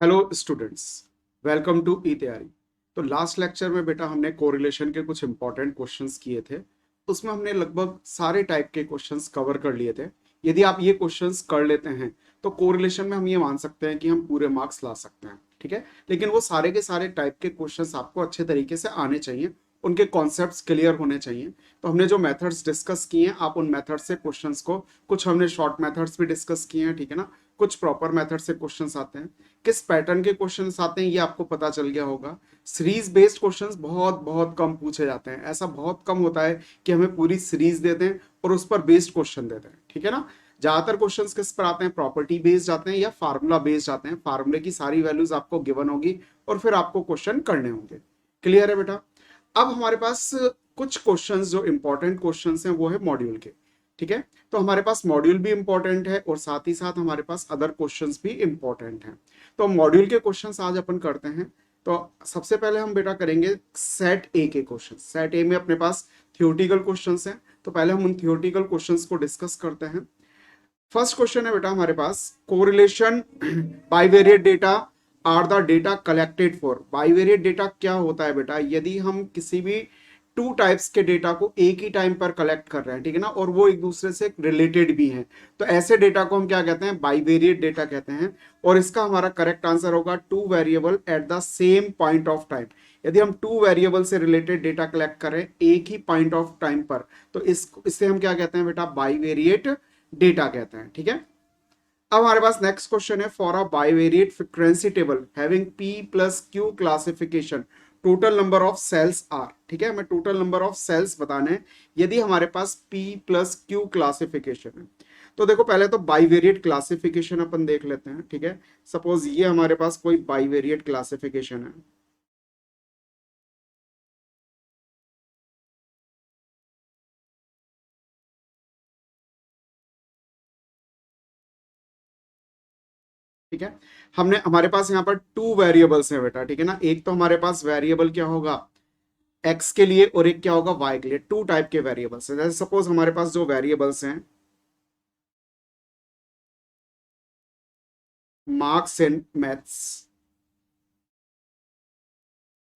Hello students, welcome to ई तैयारी। तो last lecture में बेटा हमने कोरिलेशन के कुछ इंपॉर्टेंट क्वेश्चंस किए थे। उसमें हमने लगभग सारे टाइप के क्वेश्चंस कवर कर लिए थे। यदि आप ये क्वेश्चंस कर लेते हैं तो कोरिलेशन में हम ये मान सकते हैं कि हम पूरे मार्क्स ला सकते हैं, ठीक है। लेकिन वो सारे के सारे टाइप के क्वेश्चंस आपको अच्छे तरीके से आने चाहिए, उनके कॉन्सेप्ट्स क्लियर होने चाहिए। तो हमने जो मेथड्स डिस्कस किए हैं, आप उन मेथड्स से क्वेश्चंस को, कुछ हमने शॉर्ट मेथड्स भी डिस्कस किए हैं, ठीक है ना। कुछ प्रॉपर मेथड से क्वेश्चंस आते हैं। किस पैटर्न के क्वेश्चंस आते हैं ये आपको पता चल गया होगा। सीरीज बेस्ड क्वेश्चंस बहुत बहुत कम पूछे जाते हैं। ऐसा बहुत कम होता है कि हमें पूरी सीरीज दे दें और उस पर बेस्ड क्वेश्चन दे दें, ठीक है ना। ज्यादातर क्वेश्चंस किस पर आते हैं? प्रॉपर्टी बेस्ड आते हैं या फार्मूला बेस्ड आते हैं। फार्मूले की सारी वैल्यूज आपको गिवन होगी और फिर आपको क्वेश्चन करने होंगे। क्लियर है बेटा? अब हमारे पास कुछ क्वेश्चंस जो इंपॉर्टेंट क्वेश्चंस हैं वो है मॉड्यूल के, ठीक है। तो हमारे पास मॉड्यूल भी इंपॉर्टेंट है और साथ ही साथ हमारे पास अदर क्वेश्चंस भी इंपॉर्टेंट हैं। तो मॉड्यूल के क्वेश्चंस आज अपन करते हैं। तो सबसे पहले हम बेटा करेंगे सेट ए के क्वेश्चन। सेट ए में अपने पास थियोरटिकल क्वेश्चंस हैं, तो पहले हम उन थियोरटिकल क्वेश्चंस को डिस्कस करते हैं। फर्स्ट क्वेश्चन है बेटा हमारे पास, correlation bivariate data are the data collected for. Bivariate data क्या होता है बेटा? यदि हम किसी भी टू टाइप्स के डेटा को एक ही टाइम पर कलेक्ट कर रहे हैं, ठीक है ना, और वो एक दूसरे से रिलेटेड भी हैं, तो ऐसे डेटा को हम क्या कहते हैं? बाइवेरिएट डेटा कहते हैं। और इसका हमारा करेक्ट आंसर होगा two variable at the same point of time. यदि हम टू वेरिएबल से रिलेटेड डेटा कलेक्ट करें एक ही पॉइंट ऑफ टाइम पर, तो इससे हम क्या कहते हैं बेटा? बाइवेरिएट डेटा कहते हैं, ठीक है। अब हमारे पास नेक्स्ट क्वेश्चन है, for a bivariate frequency table having P plus Q classification total number of cells are. ठीक है, हमें टोटल नंबर ऑफ सेल्स बताने हैं यदि हमारे पास पी प्लस क्यू क्लासिफिकेशन है। तो देखो पहले तो बाइवेरिएट क्लासिफिकेशन अपन देख लेते हैं, ठीक है। सपोज ये हमारे पास कोई बाइवेरिएट क्लासिफिकेशन है। ठीक है, हमने हमारे पास यहाँ पर टू वेरिएबल्स हैं बेटा, ठीक है ना। एक तो हमारे पास वेरिएबल क्या होगा एक्स के लिए और एक क्या होगा वाई के लिए। टू टाइप के वेरिएबल्स हैं। जैसे सपोज हमारे पास जो वेरिएबल्स हैं मार्क्स एंड मैथ्स,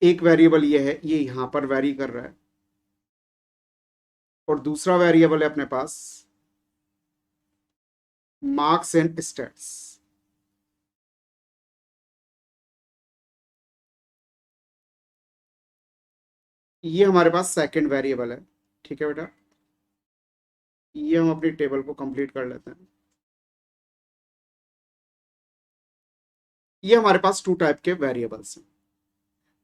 एक वेरिएबल ये है, ये यहां पर वेरी कर रहा है, और दूसरा वेरिएबल है अपने पास मार्क्स एंड स्टैट्स। ये हमारे पास सेकंड वेरिएबल है, ठीक है बेटा। ये हम अपनी टेबल को कंप्लीट कर लेते हैं। ये हमारे पास टू टाइप के वेरिएबल्स हैं।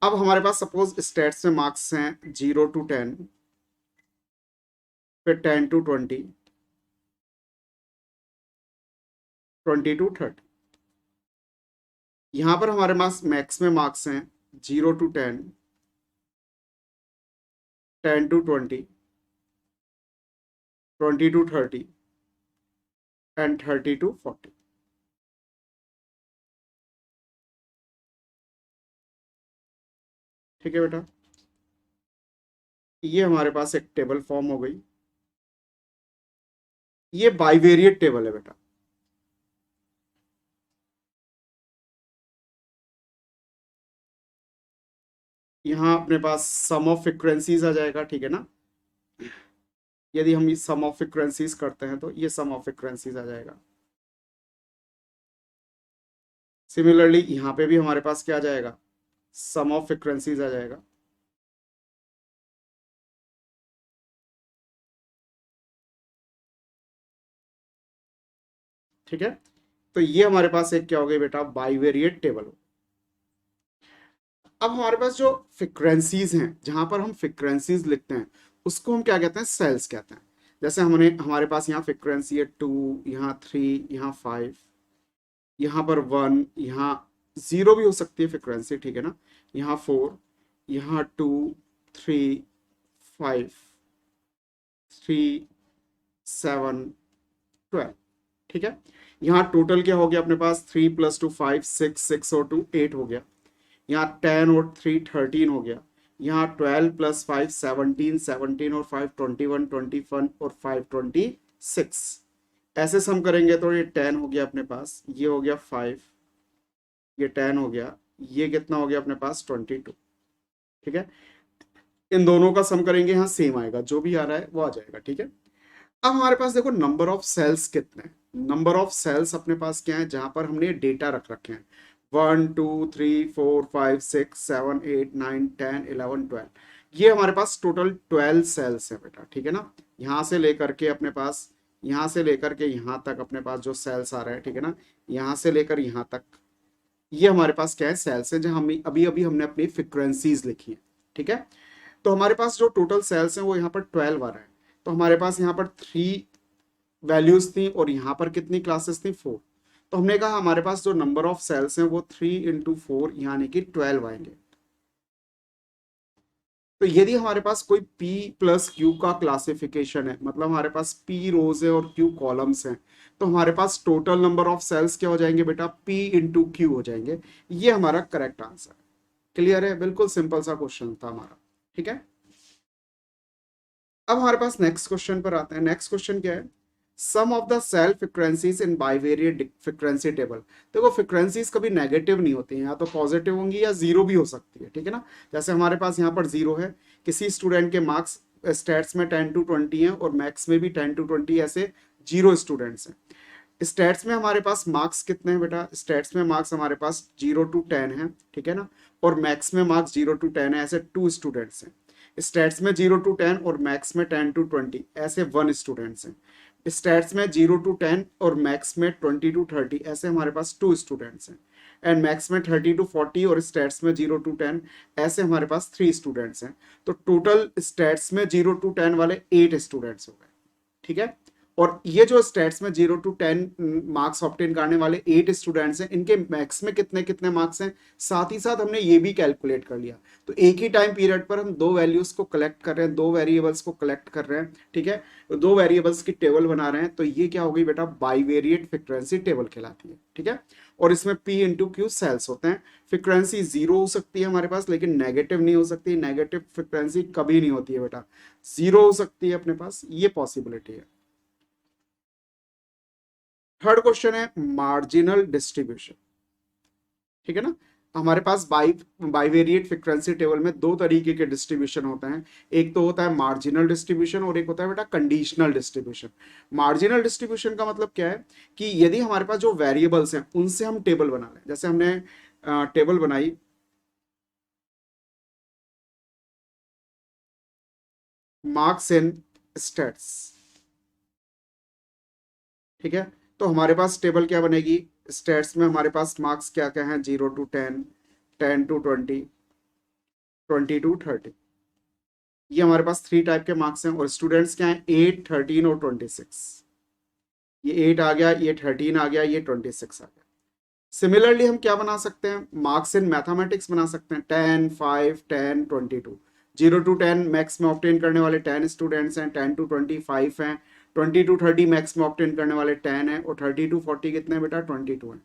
अब हमारे पास सपोज स्टैट्स में मार्क्स हैं 0 to 10, फिर 10 to 20, 20 to 30। यहां पर हमारे पास मैक्स में मार्क्स हैं 0 to 10, 10 to 20, 20 to 30 and 30 to 40। ठीक है बेटा, ये हमारे पास एक टेबल फॉर्म हो गई। ये बाइवेरिएट टेबल है बेटा। यहाँ अपने पास सम ऑफ फ्रीक्वेंसीज आ जाएगा, ठीक है ना। यदि हम इस सम ऑफ फ्रीक्वेंसीज करते हैं तो ये सम ऑफ फ्रीक्वेंसीज आ जाएगा। सिमिलरली यहाँ पे भी हमारे पास क्या आ जाएगा? सम ऑफ फ्रीक्वेंसीज आ जाएगा। ठीक है, तो ये हमारे पास एक क्या हो गई बेटा? Bivariate table. अब हमारे पास जो फ्रीक्वेंसीज हैं, जहां पर हम फ्रीक्वेंसीज लिखते हैं उसको हम क्या कहते हैं? सेल्स कहते हैं। जैसे हमने हमारे पास यहाँ फ्रीक्वेंसी है 2, यहाँ 3, यहाँ 5, यहाँ पर 1, यहाँ 0 भी हो सकती है फ्रीक्वेंसी, ठीक है ना। यहाँ 4, यहाँ 2, 3, 5, 3, 7, 12। ठीक है, यहाँ टोटल क्या हो गया अपने पास? 3 + 2 5, 6, 6 और 2 8 हो गया। यहाँ 10 और 3 13 हो गया। यहाँ 12 + 5 17, 17 और 5 21, 21 और 5 26। ऐसे सम करेंगे तो ये 10 हो गया अपने पास, ये हो गया 5, ये 10 हो गया, ये कितना हो गया अपने पास 22। ठीक है, इन दोनों का सम करेंगे, यहाँ सेम आएगा, जो भी आ रहा है वो आ जाएगा। ठीक है, अब हमारे पास देखो नंबर ऑफ सेल्स कितने हैं। नंबर ऑफ सेल्स अपने पास क्या है, जहां पर हमने डेटा रख रखे हैं 1 2 3 4 5 6 7 8 9 10 11 12, ये हमारे पास टोटल 12 सेल्स है बेटा। ठीक है ना, यहाँ से लेकर के अपने पास, यहाँ से लेकर के यहाँ तक अपने पास जो सेल्स आ रहे हैं, ठीक है ना, यहाँ से लेकर यहाँ तक, ये हमारे पास क्या है, सेल्स है, जहां हम अभी अभी हमने अपनी फ्रिक्वेंसीज लिखी है। ठीक है, तो हमारे पास जो टोटल सेल्स हैं वो यहाँ पर 12 आ रहा है। तो हमारे पास यहाँ पर 3 वैल्यूज थी और यहाँ पर कितनी क्लासेस थी, 4। तो हमने कहा हमारे पास जो नंबर ऑफ सेल्स हैं वो 3 × 4 यानी कि 12 आएंगे। तो यदि हमारे पास कोई P प्लस Q का क्लासिफिकेशन है, मतलब हमारे पास P रोज है और Q कॉलम्स हैं, तो हमारे पास टोटल नंबर ऑफ सेल्स क्या हो जाएंगे बेटा, P × Q हो जाएंगे। ये हमारा करेक्ट आंसर है। क्लियर है, बिल्कुल सिंपल सा क्वेश्चन था हमारा। ठीक है, अब हमारे पास नेक्स्ट क्वेश्चन पर आते हैं। नेक्स्ट क्वेश्चन क्या है, sum of the cell frequencies in bivariate frequency table. देखो फ्रिक्वेंसीज कभी नेगेटिव नहीं होती हैं, या तो पॉजिटिव होंगी या जीरो भी हो सकती है। ठीक है ना, जैसे हमारे पास यहाँ पर जीरो है, किसी स्टूडेंट के मार्क्स स्टैट्स में 10 to 20 हैं और मैथ्स में भी 10 to 20, ऐसे 0 स्टूडेंट्स हैं। स्टैट्स में हमारे पास मार्क्स कितने हैं बेटा, स्टैट्स में मार्क्स हमारे पास 0 to 10 है। ठीक है ना, और मैथ्स में मार्क्स 0 to 10 है, ऐसे 2 स्टूडेंट्स हैं। स्टैट्स में 0 to 10 और मैथ्स में 10 to 20, ऐसे 1 स्टूडेंट्स हैं। स्टैट्स में 0 to 10 और मैथ्स में 20 to 30, ऐसे हमारे पास 2 स्टूडेंट्स हैं। एंड मैथ्स में 30 to 40 और स्टैट्स में 0 to 10, ऐसे हमारे पास 3 स्टूडेंट्स हैं। तो टोटल स्टैट्स में 0 to 10 वाले 8 स्टूडेंट्स हो गए। ठीक है, और ये जो स्टैट्स में 0 to 10 मार्क्स ऑब्टेन करने वाले 8 स्टूडेंट्स हैं, इनके मैक्स में कितने कितने मार्क्स हैं, साथ ही साथ हमने ये भी कैलकुलेट कर लिया। तो एक ही टाइम पीरियड पर हम 2 वैल्यूज को कलेक्ट कर रहे हैं, 2 वेरिएबल्स को कलेक्ट कर रहे हैं। ठीक है, 2 वेरिएबल्स की टेबल बना रहे हैं, तो ये क्या हो गई बेटा, बाइवेरिएट फ्रिक्वेंसी टेबल कहलाती है। ठीक है, और इसमें P × Q सेल्स होते हैं। फ्रिक्वेंसी 0 हो सकती है हमारे पास, लेकिन नेगेटिव नहीं हो सकती। नेगेटिव फ्रिक्वेंसी कभी नहीं होती है बेटा, 0 हो सकती है अपने पास, ये पॉसिबिलिटी है। थर्ड क्वेश्चन है मार्जिनल डिस्ट्रीब्यूशन। ठीक है ना, हमारे पास बाइवेरिएट फ्रिक्वेंसी टेबल में 2 तरीके के डिस्ट्रीब्यूशन होते हैं। एक तो होता है मार्जिनल डिस्ट्रीब्यूशन और एक होता है बेटा कंडीशनल डिस्ट्रीब्यूशन। मार्जिनल डिस्ट्रीब्यूशन का मतलब क्या है कि यदि हमारे पास जो वेरिएबल्स हैं उनसे हम टेबल बना लें, जैसे हमने टेबल बनाई मार्क्स इन स्टेट्स। ठीक है, तो हमारे पास टेबल क्या बनेगी, स्टेट्स में हमारे पास मार्क्स क्या क्या हैं, 0 to 10, 10 to 20, 20 to 30। ये हमारे पास 3 टाइप के मार्क्स हैं, और स्टूडेंट्स क्या हैं, 8, 13 और 26। ये 8 आ गया, ये 13 आ गया, ये 26 आ गया। सिमिलरली हम क्या बना सकते हैं, मार्क्स इन मैथमेटिक्स बना सकते हैं, 10, 5, 10, 22। 0 to 10 मैक्स में ऑब्टेन करने वाले 10 स्टूडेंट्स हैं, 10 to 25 हैं, 20 to 30 मैक्स में ऑब्टेन करने वाले 10 हैं, और 30 to 40 कितने हैं बेटा, 22 हैं।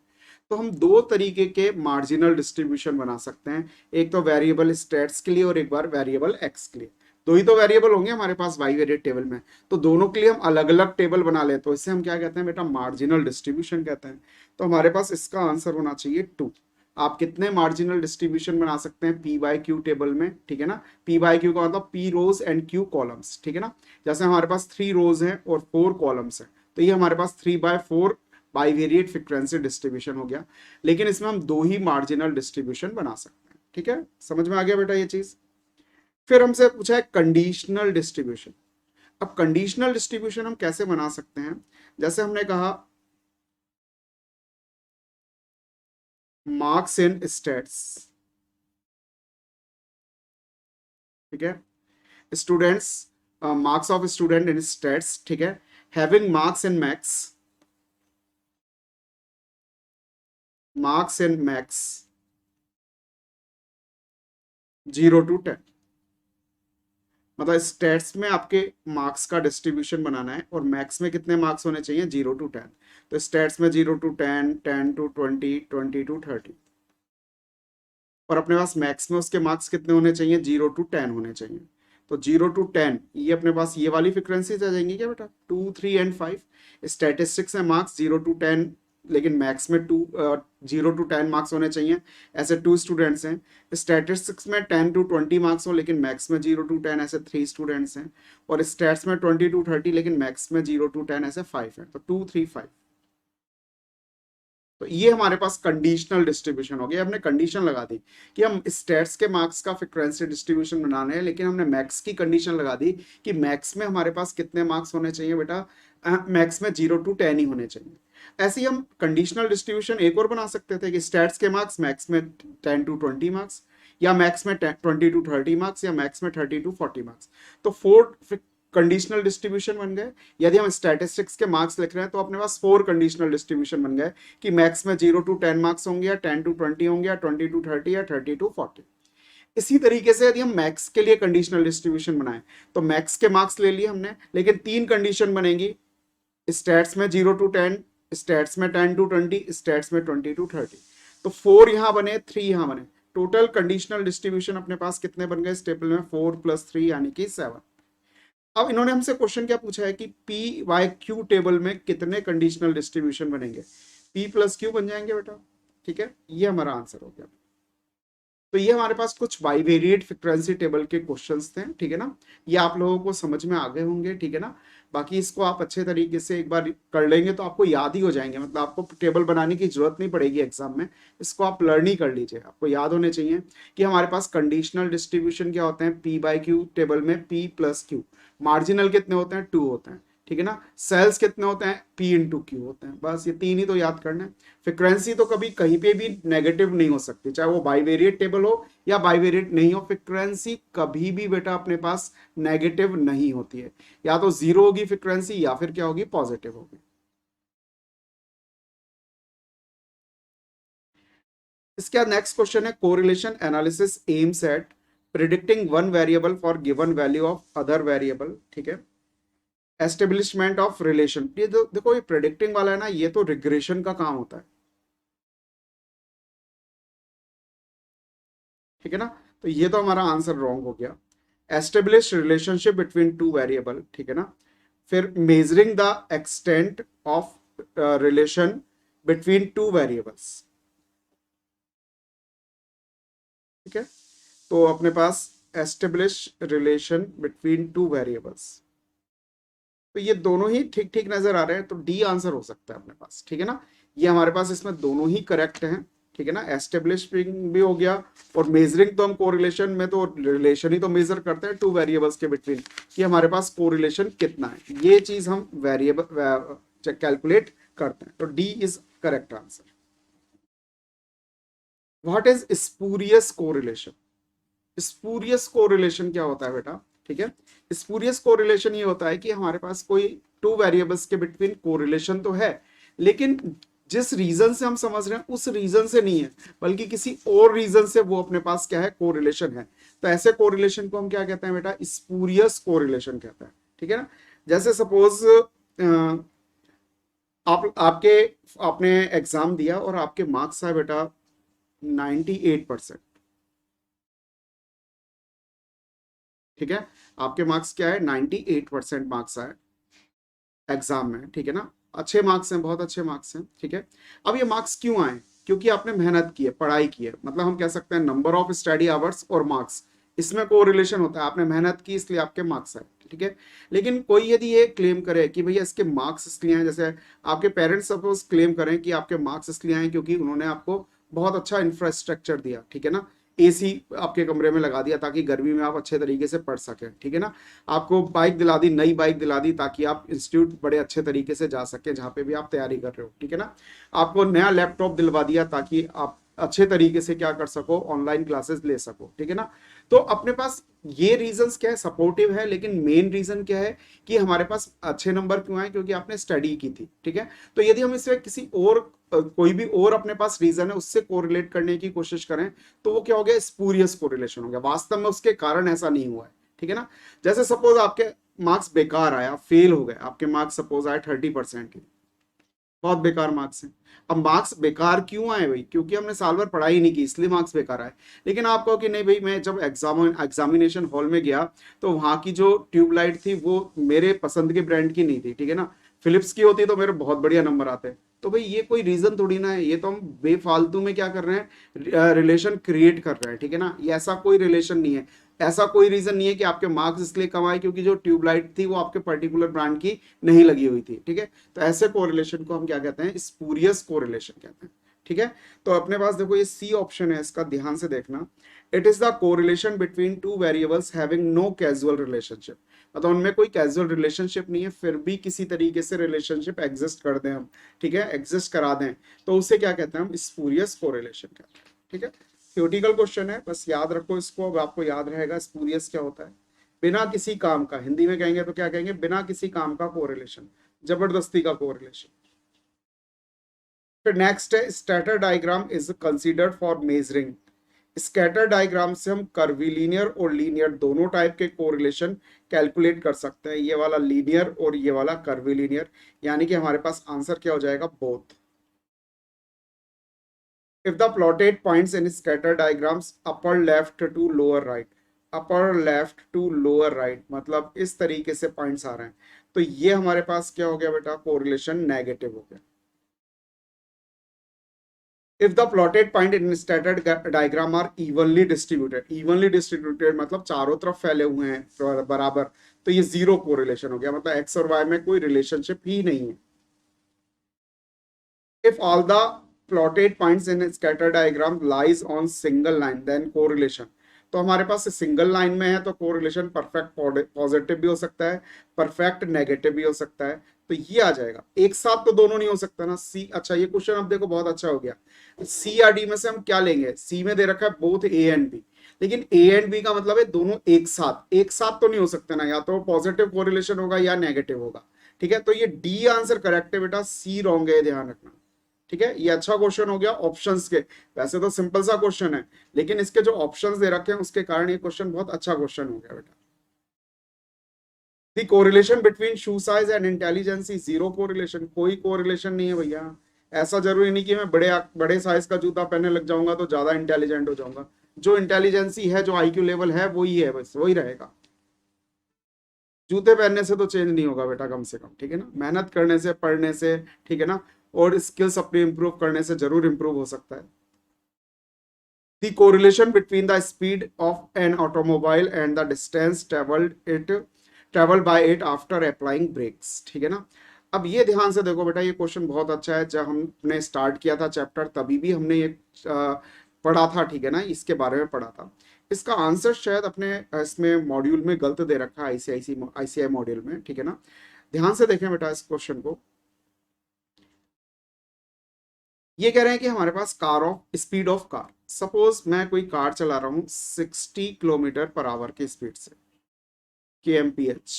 तो हम 2 तरीके के मार्जिनल डिस्ट्रीब्यूशन बना सकते हैं, एक तो वेरिएबल स्टेट्स के लिए और एक बार वेरिएबल एक्स के लिए। 2 ही तो वेरिएबल होंगे हमारे पास बाइवेरिएट टेबल में, तो दोनों के लिए हम अलग अलग टेबल बना लें, तो इससे हम क्या कहते हैं बेटा, मार्जिनल डिस्ट्रीब्यूशन कहते हैं। तो हमारे पास इसका आंसर होना चाहिए 2। आप कितने मार्जिनल डिस्ट्रीब्यूशन बना सकते हैं P/Q टेबल में। ठीक है ना, P/Q का मतलब P rows and Q columns. ठीक है ना, जैसे हमारे पास 3 रोज हैं और 4 कॉलम्स हैं, तो ये हमारे पास 3/4 बाइवेरिएट फ्रिक्वेंसी डिस्ट्रीब्यूशन हो गया। लेकिन इसमें हम 2 ही मार्जिनल डिस्ट्रीब्यूशन बना सकते हैं। ठीक है, समझ में आ गया बेटा ये चीज। फिर हमसे पूछा है कंडीशनल डिस्ट्रीब्यूशन। अब कंडीशनल डिस्ट्रीब्यूशन हम कैसे बना सकते हैं, जैसे हमने कहा मार्क्स इन स्टेट्स। ठीक है, students, marks of student in states. ठीक है, having marks in maths, marks in maths 0 to 10। मतलब स्टेट्स में आपके मार्क्स का डिस्ट्रीब्यूशन बनाना है, और मैथ्स में कितने मार्क्स होने चाहिए, 0 to 10। तो स्टेट्स में 0 to 10, 10 to 20, 20 to 30, और अपने पास मैथ्स में उसके मार्क्स कितने होने चाहिए, 0 to 10 होने चाहिए। तो 0 to 10 ये अपने पास ये वाली फ्रिक्वेंसीज आ जाएंगी क्या बेटा, 2, 3 एंड 5। स्टैटिस्टिक्स में मार्क्स 0 to 10 लेकिन मैथ्स में 0 to 10 मार्क्स होने चाहिए, ऐसे 2 स्टूडेंट्स हैं। स्टैटिस्टिक्स में 10 to 20 मार्क्स हो लेकिन मैथ्स में 0 to 10, ऐसे 3 स्टूडेंट्स हैं। और स्टैट्स में 20 to 30 लेकिन मैथ्स में 0 to 10, ऐसे 5 हैं। तो 2 3 5। तो ये हमारे पास कंडीशनल डिस्ट्रीब्यूशन हो गया। हमने कंडीशन लगा दी कि हम स्टैट्स के मार्क्स का फ्रीक्वेंसी डिस्ट्रीब्यूशन बनाने हैं, लेकिन हमने मैथ्स की कंडीशन लगा दी कि मैथ्स में हमारे पास कितने मार्क्स होने चाहिए बेटा, मैथ्स में 0 to 10 ही होने चाहिए। ऐसे ही हम कंडीशनल डिस्ट्रीब्यूशन एक और बना सकते थे कि स्टैट्स के मार्क्स मैथ्स में 10 to 20 मार्क्स, या मैथ्स में 20 to 30 मार्क्स, या मैथ्स में 30 to 40 मार्क्स। तो 4 कंडीशनल डिस्ट्रीब्यूशन बन गए। यदि हम स्टैटिस्टिक्स के मार्क्स लिख रहे हैं तो अपने पास 4 कंडीशनल डिस्ट्रीब्यूशन बन गए कि मैथ्स में 0 to 10 मार्क्स होंगे, या 10 to 20 होंगे, या 20 to 30, या 30 to 40। इसी तरीके से यदि हम मैथ्स के लिए कंडीशनल डिस्ट्रीब्यूशन बनाएं तो मैथ्स के मार्क्स ले लिए हमने, लेकिन 3 कंडीशन बनेगी, स्टैट्स में 0 to 10, स्टैट्स में 10 to 20, स्टैट्स में 20 to 30। तो 4 यहां बने, 3 यहां बने। टोटल कंडीशनल डिस्ट्रीब्यूशन अपने पास कितने बन गए इस टेबल में, 4 + 3 यानी कि 7। अब इन्होंने हमसे क्वेश्चन क्या पूछा है कि पी वाई क्यू टेबल में कितने कंडीशनल डिस्ट्रीब्यूशन बनेंगे। पी प्लस क्यू बन जाएंगे बेटा, ठीक है, ये हमारा आंसर हो गया। तो ये हमारे पास कुछ बाइवेरिएट फ्रीक्वेंसी टेबल के क्वेश्चंस थे, ठीक है ना। ये आप लोगों को समझ में आ गए होंगे, ठीक है ना। बाकी इसको आप अच्छे तरीके से एक बार कर लेंगे तो आपको याद ही हो जाएंगे, मतलब आपको टेबल बनाने की जरूरत नहीं पड़ेगी एग्जाम में। इसको आप लर्न ही कर लीजिए, आपको याद होने चाहिए कि हमारे पास कंडीशनल डिस्ट्रीब्यूशन क्या होते हैं। पी बाई क्यू टेबल में पी प्लस क्यू, मार्जिनल कितने होते हैं, 2 होते हैं, ठीक है ना। सेल्स कितने होते हैं, पी इंटू क्यू होते हैं। बस ये 3 ही तो याद करना है। फ्रीक्वेंसी तो कभी कहीं पे भी नेगेटिव नहीं हो सकती, चाहे वो बाइवेरिएट टेबल हो या बाइवेरिएट नहीं हो, फ्रीक्वेंसी कभी भी बेटा अपने पास नेगेटिव नहीं होती है। या तो 0 होगी फ्रीक्वेंसी, या फिर क्या होगी, पॉजिटिव होगी। इसके बाद नेक्स्ट क्वेश्चन है, correlation analysis aims at predicting one variable for given value of other variable, ठीक है। एस्टेब्लिशमेंट ऑफ रिलेशन, ये देखो ये प्रेडिक्टिंग वाला है ना, ये तो रिग्रेशन का काम होता है, ठीक है ना। तो ये तो हमारा आंसर रॉन्ग हो गया। एस्टेब्लिश रिलेशनशिप बिटवीन 2 वेरिएबल, ठीक है ना। फिर measuring the extent of relation between 2 variables, ठीक है। तो अपने पास एस्टेब्लिश रिलेशन बिटवीन 2 वेरिएबल्स, तो ये दोनों ही ठीक ठीक नजर आ रहे हैं, तो डी आंसर हो सकता है अपने पास, ठीक है ना। ये हमारे पास इसमें दोनों ही करेक्ट हैं, ठीक है ना। एस्टेब्लिशिंग भी हो गया, और मेजरिंग तो हम कोरिलेशन में तो रिलेशन ही तो मेजर करते हैं 2 वेरिएबल्स के बिटवीन कि हमारे पास कोरिलेशन कितना है, ये चीज हम वेरिएबल कैलकुलेट करते हैं। तो D is correct answer. What is spurious correlation. Spurious correlation क्या होता है बेटा, ठीक है। स्पूरियस कोरिलेशन ये होता है कि हमारे पास कोई 2 वेरिएबल्स के बिटवीन कोरिलेशन तो है, लेकिन जिस रीजन से हम समझ रहे हैं उस रीजन से नहीं है, बल्कि किसी और रीजन से वो अपने पास क्या है, कोरिलेशन है। तो ऐसे कोरिलेशन को हम क्या कहते हैं बेटा, स्पूरियस कोरिलेशन कहते हैं, ठीक है ना। जैसे सपोज आपके आपने एग्जाम दिया और आपके मार्क्स आए बेटा 98%, ठीक है। आपके मार्क्स क्या है, 98% मार्क्स आए एग्जाम में, ठीक है ना। अच्छे मार्क्स हैं, बहुत अच्छे मार्क्स हैं, ठीक है। अब ये मार्क्स क्यों आए, क्योंकि आपने मेहनत की है, पढ़ाई की है, मतलब हम कह सकते हैं नंबर ऑफ स्टडी आवर्स और मार्क्स, इसमें कोरिलेशन होता है। आपने मेहनत की इसलिए आपके मार्क्स आए, ठीक है। लेकिन कोई यदि ये क्लेम करे कि भैया इसके मार्क्स इसलिए आए, जैसे आपके पेरेंट्स सपोज क्लेम करें कि आपके मार्क्स इसलिए आए क्योंकि उन्होंने आपको बहुत अच्छा इंफ्रास्ट्रक्चर दिया, ठीक है ना। एसी आपके कमरे में लगा दिया ताकि गर्मी में आप अच्छे तरीके से पढ़ सकें, ठीक है ना। आपको बाइक दिला दी, नई बाइक दिला दी ताकि आप इंस्टीट्यूट बड़े अच्छे तरीके से जा सकें जहाँ पे भी आप तैयारी कर रहे हो, ठीक है ना। आपको नया लैपटॉप दिलवा दिया ताकि आप अच्छे तरीके से क्या कर सको, ऑनलाइन क्लासेस ले सको, ठीक है ना। तो अपने पास ये रीजंस क्या है, सपोर्टिव है, लेकिन मेन रीजन क्या है कि हमारे पास अच्छे नंबर क्यों आए, क्योंकि आपने स्टडी की थी, ठीक है। तो यदि हम इसे किसी और कोई भी और अपने पास रीजन है उससे कोरिलेट करने की कोशिश करें तो वो क्या हो गया, स्पूरियस कोरिलेशन हो गया। वास्तव में उसके कारण ऐसा नहीं हुआ है, ठीक है ना। जैसे सपोज आपके मार्क्स बेकार आया, फेल हो गए, आपके मार्क्स सपोज आए 30% के, बहुत बेकार मार्क्स हैं। अब मार्क्स बेकार क्यों आए भाई, क्योंकि हमने साल भर पढ़ाई नहीं की इसलिए मार्क्स बेकार आए। लेकिन आप कहो कि नहीं भाई, मैं जब एग्जामिनेशन हॉल में गया तो वहां की जो ट्यूबलाइट थी वो मेरे पसंद के ब्रांड की नहीं थी, ठीक है ना। फिलिप्स की होती तो मेरे बहुत बढ़िया नंबर आते, तो भाई ये कोई रीजन थोड़ी ना है, ये तो हम बेफालतू में क्या कर रहे हैं, रिलेशन क्रिएट कर रहे हैं, ठीक है ना। ये ऐसा कोई रिलेशन नहीं है, ऐसा कोई रीजन नहीं है कि आपके मार्क्स इसलिए कम आए क्योंकि जो ट्यूबलाइट थी वो आपके पर्टिकुलर ब्रांड की नहीं लगी हुई थी, ठीक है। तो ऐसे कोरिलेशन को हम क्या कहते हैं, स्पूरियस कोरिलेशन कहते हैं, ठीक है। तो अपने पास देखो ये सी ऑप्शन है, इसका ध्यान से देखना। It is the correlation between two variables having no causal relationship, मतलब उनमें कोई कैजुअल रिलेशनशिप नहीं है, फिर भी किसी तरीके से रिलेशनशिप एग्जिस्ट कर दें हम, ठीक है, एग्जिस्ट करा दें, तो उसे क्या कहते हैं हम, स्पूरियस कोरिलेशन कहते हैं, ठीक है। थ्योरेटिकल क्वेश्चन है, बस याद रखो इसको, अब आपको याद रहेगा स्पूरियस क्या होता है। बिना किसी काम का, हिंदी में कहेंगे तो क्या कहेंगे, बिना किसी काम का कोरिलेशन, जबरदस्ती का कोरिलेशन। फिर नेक्स्ट है scatter diagram is considered for measuring. Scatter diagram से हम कर्विलीनियर और लीनियर दोनों टाइप के कोरिलेशन कैलकुलेट कर सकते हैं, ये वाला लीनियर और ये वाला कर्विलीनियर, यानी कि हमारे पास आंसर क्या हो जाएगा, both. If the plotted points in scatter diagrams upper left to lower right, upper left to lower right मतलब इस तरीके से पॉइंट्स आ रहे हैं, तो ये हमारे पास क्या हो गया बेटा, कोरिलेशन नेगेटिव हो गया। if the plotted point in scattered diagram are evenly distributed मतलब चारों तरफ फैले हुए हैं बराबर, तो ये जीरो कोरिलेशन हो गया, मतलब एक्स और वाई में कोई रिलेशनशिप ही नहीं है। if all the plotted points in scatter diagram lies on single line then correlation, तो हमारे पास सिंगल लाइन में है तो कोरिलेशन परफेक्ट पॉजिटिव भी हो सकता है, परफेक्ट नेगेटिव भी हो सकता है, तो ये आ जाएगा। एक साथ तो दोनों नहीं हो सकता ना, सी, अच्छा ये क्वेश्चन अब देखो बहुत अच्छा हो गया, सी या डी में से हम क्या लेंगे, सी में दे रखा है बोथ ए एंड बी, लेकिन ए एंड बी का मतलब है दोनों एक साथ, एक साथ तो नहीं हो सकते ना, या तो पॉजिटिव कोरिलेशन होगा या नेगेटिव होगा, ठीक है। तो ये डी आंसर करेक्ट है बेटा, सी रॉन्ग है, ध्यान रखना, ठीक है। ये अच्छा क्वेश्चन हो गया ऑप्शंस के, वैसे तो सिंपल सा क्वेश्चन है, लेकिन इसके जो ऑप्शंस दे रखे हैं उसके कारण ये क्वेश्चन बहुत अच्छा क्वेश्चन हो गया बेटा। The correlation between shoe size and intelligence, zero correlation, कोई कोरिलेशन नहीं है भैया। ऐसा जरूरी नहीं कि मैं बड़े बड़े साइज का जूता पहनने लग जाऊंगा तो ज्यादा इंटेलिजेंट हो जाऊंगा, जो इंटेलिजेंसी है, जो आईक्यू लेवल है वही है, बस वही रहेगा। जूते पहनने से तो चेंज नहीं होगा बेटा, कम से कम, ठीक है ना, मेहनत करने से, पढ़ने से, ठीक है ना, और स्किल्स अपने इंप्रूव करने से जरूर इंप्रूव हो सकता है। The correlation between the speed of an automobile and the distance travel by it after applying brakes, ठीक है ना। अब ये ध्यान से देखो बेटा, ये क्वेश्चन बहुत अच्छा है, जब हमने स्टार्ट किया था चैप्टर तभी भी हमने ये पढ़ा था, ठीक है ना, इसके बारे में पढ़ा था। इसका आंसर शायद अपने इसमें मॉड्यूल में गलत दे रखा है, आईसीआई मॉड्यूल में, ठीक है ना। ध्यान से देखें बेटा इस क्वेश्चन को, ये कह रहे हैं कि हमारे पास car of speed of car, suppose मैं कोई कार चला रहा हूं 60 किलोमीटर पर आवर की स्पीड से, kmph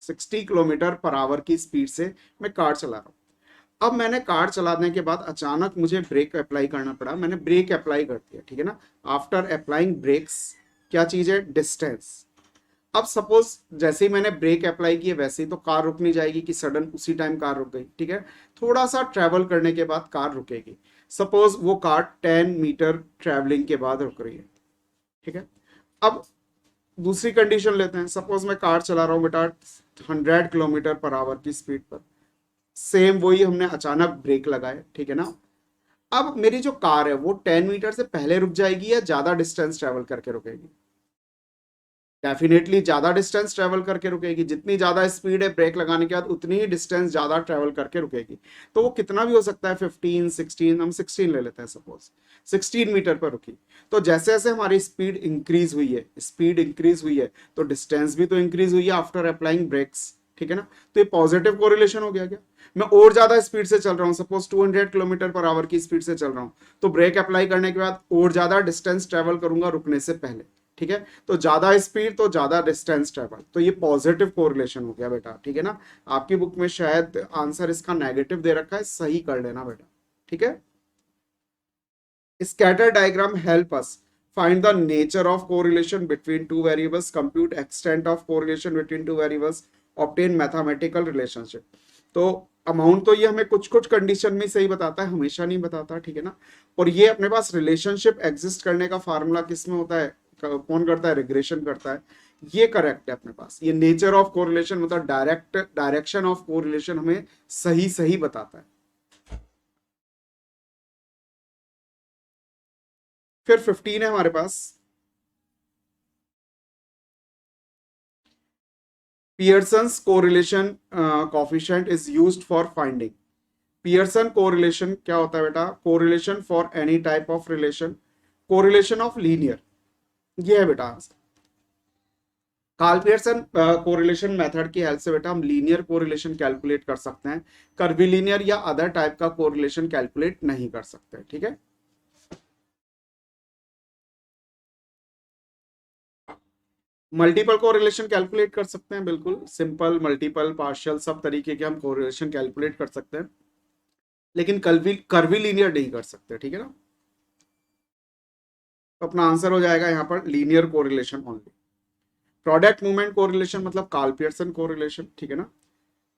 60 किलोमीटर पर आवर की स्पीड से मैं कार चला रहा हूं। अब मैंने कार चलाने के बाद अचानक मुझे ब्रेक अप्लाई करना पड़ा, मैंने ब्रेक अप्लाई कर दिया, ठीक है ना। आफ्टर अप्लाइंग ब्रेक्स, क्या चीज है, डिस्टेंस। अब सपोज जैसे ही मैंने ब्रेक अप्लाई किए वैसे ही तो कार रुक नहीं जाएगी कि सडन उसी टाइम कार रुक गई, ठीक है। थोड़ा सा ट्रेवल करने के बाद कार रुकेगी, सपोज वो कार 10 मीटर ट्रेवलिंग के बाद रुक रही है, ठीक है। अब दूसरी कंडीशन लेते हैं, सपोज मैं कार चला रहा हूँ बेटा 100 किलोमीटर पर आवर की स्पीड पर, सेम वही हमने अचानक ब्रेक लगाए, ठीक है ना। अब मेरी जो कार है वो 10 मीटर से पहले रुक जाएगी या ज्यादा डिस्टेंस ट्रेवल करके रुकेगी, डेफिनेटली ज्यादा डिस्टेंस ट्रेवल करके रुकेगी, जितनी ज्यादा स्पीड है ब्रेक लगाने के बाद उतनी ही डिस्टेंस ज्यादा ट्रेवल करके रुकेगी, तो वो कितना भी हो सकता है, 15 16, हम 16 ले लेते हैं, सपोज 16 मीटर पर रुकी। तो जैसे जैसे हमारी स्पीड इंक्रीज हुई है तो डिस्टेंस भी तो इंक्रीज हुई है आफ्टर अप्लाइंग ब्रेक्स, ठीक है ना। तो ये पॉजिटिव कोरिलेशन हो गया क्या, मैं और ज्यादा स्पीड से चल रहा हूँ, सपोज 200 किलोमीटर पर आवर की स्पीड से चल रहा हूँ, तो ब्रेक अप्लाई करने के बाद और ज्यादा डिस्टेंस ट्रेवल करूंगा रुकने से पहले, ठीक है। तो ज्यादा स्पीड तो ज्यादा डिस्टेंस ट्रेवल, तो ये पॉजिटिव कोरिलेशन हो गया बेटा, ठीक है ना। आपकी बुक में शायद आंसर इसका नेगेटिव दे रखा है, सही कर लेना बेटा, ठीक है। Scatter diagram help us find the nature of correlation between two variables, compute extent of correlation between two variables, obtain mathematical relationship। तो अमाउंट तो ये हमें कुछ कुछ कंडीशन में सही बताता है, हमेशा नहीं बताता, ठीक है ना। और ये अपने पास रिलेशनशिप एग्जिस्ट करने का फार्मूला किसमें होता है, कौन करता है, रिग्रेशन करता है, ये करेक्ट है अपने पास। ये नेचर ऑफ कोरिलेशन मतलब डायरेक्शन ऑफ कोरिलेशन हमें सही सही बताता है, फिर 15 है हमारे पास, Pearson's correlation coefficient is used for finding. Pearson correlation क्या होता है बेटा? Correlation for any type of relation, correlation of linear, ये है बेटा answer. Karl Pearson correlation method की हेल्प से बेटा हम लीनियर कोरिलेशन कैलकुलेट कर सकते हैं, कर्विलीनियर या अदर टाइप का कोरिलेशन कैलकुलेट नहीं कर सकते। ठीक है, मल्टीपल कोरिलेशन कैलकुलेट कर सकते हैं, बिल्कुल सिंपल, मल्टीपल, पार्शियल, सब तरीके के हम कोरिलेशन कैलकुलेट कर सकते हैं, लेकिन कर्विलीनियर नहीं कर सकते। ठीक है ना, तो अपना आंसर हो जाएगा यहाँ पर linear correlation only. Product movement correlation मतलब कार्ल पियर्सन कोरिलेशन। ठीक है ना,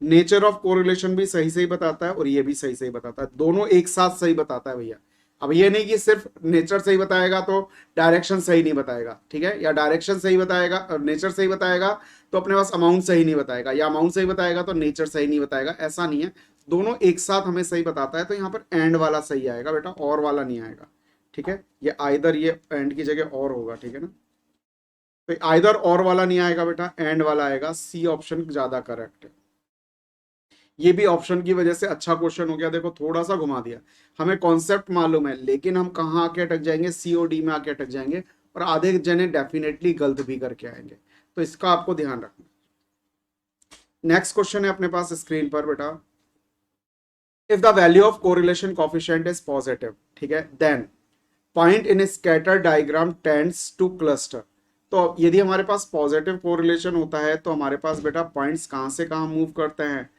नेचर ऑफ कोरिलेशन भी सही सही बताता है और ये भी सही सही बताता है, दोनों एक साथ सही बताता है भैया। अब ये नहीं कि सिर्फ नेचर सही बताएगा तो डायरेक्शन सही नहीं बताएगा, ठीक है, या डायरेक्शन सही बताएगा और नेचर सही बताएगा तो अपने पास अमाउंट सही नहीं बताएगा, या अमाउंट सही बताएगा तो नेचर सही नहीं बताएगा, ऐसा नहीं है, दोनों एक साथ हमें सही बताता है। तो यहाँ पर एंड वाला सही आएगा बेटा, और वाला नहीं आएगा। ठीक है, ये आइदर, ये एंड की जगह और होगा। ठीक है ना, तो आइदर और वाला नहीं आएगा बेटा, एंड वाला आएगा। सी ऑप्शन ज्यादा करेक्ट है। ये भी ऑप्शन की वजह से अच्छा क्वेश्चन हो गया, देखो थोड़ा सा घुमा दिया, हमें कॉन्सेप्ट मालूम है लेकिन हम कहाँ आके अटक जाएंगे, सीओडी में आके अटक जाएंगे, और आधे जने डेफिनेटली गलत भी करके आएंगे, तो इसका आपको ध्यान रखना। नेक्स्ट क्वेश्चन है अपने पास स्क्रीन पर बेटा, if the value of correlation coefficient is positive, ठीक है, then point in scatter diagram tends to cluster. तो यदि हमारे पास पॉजिटिव कोरिलेशन होता है तो हमारे पास बेटा पॉइंट्स कहाँ से कहाँ मूव करते हैं,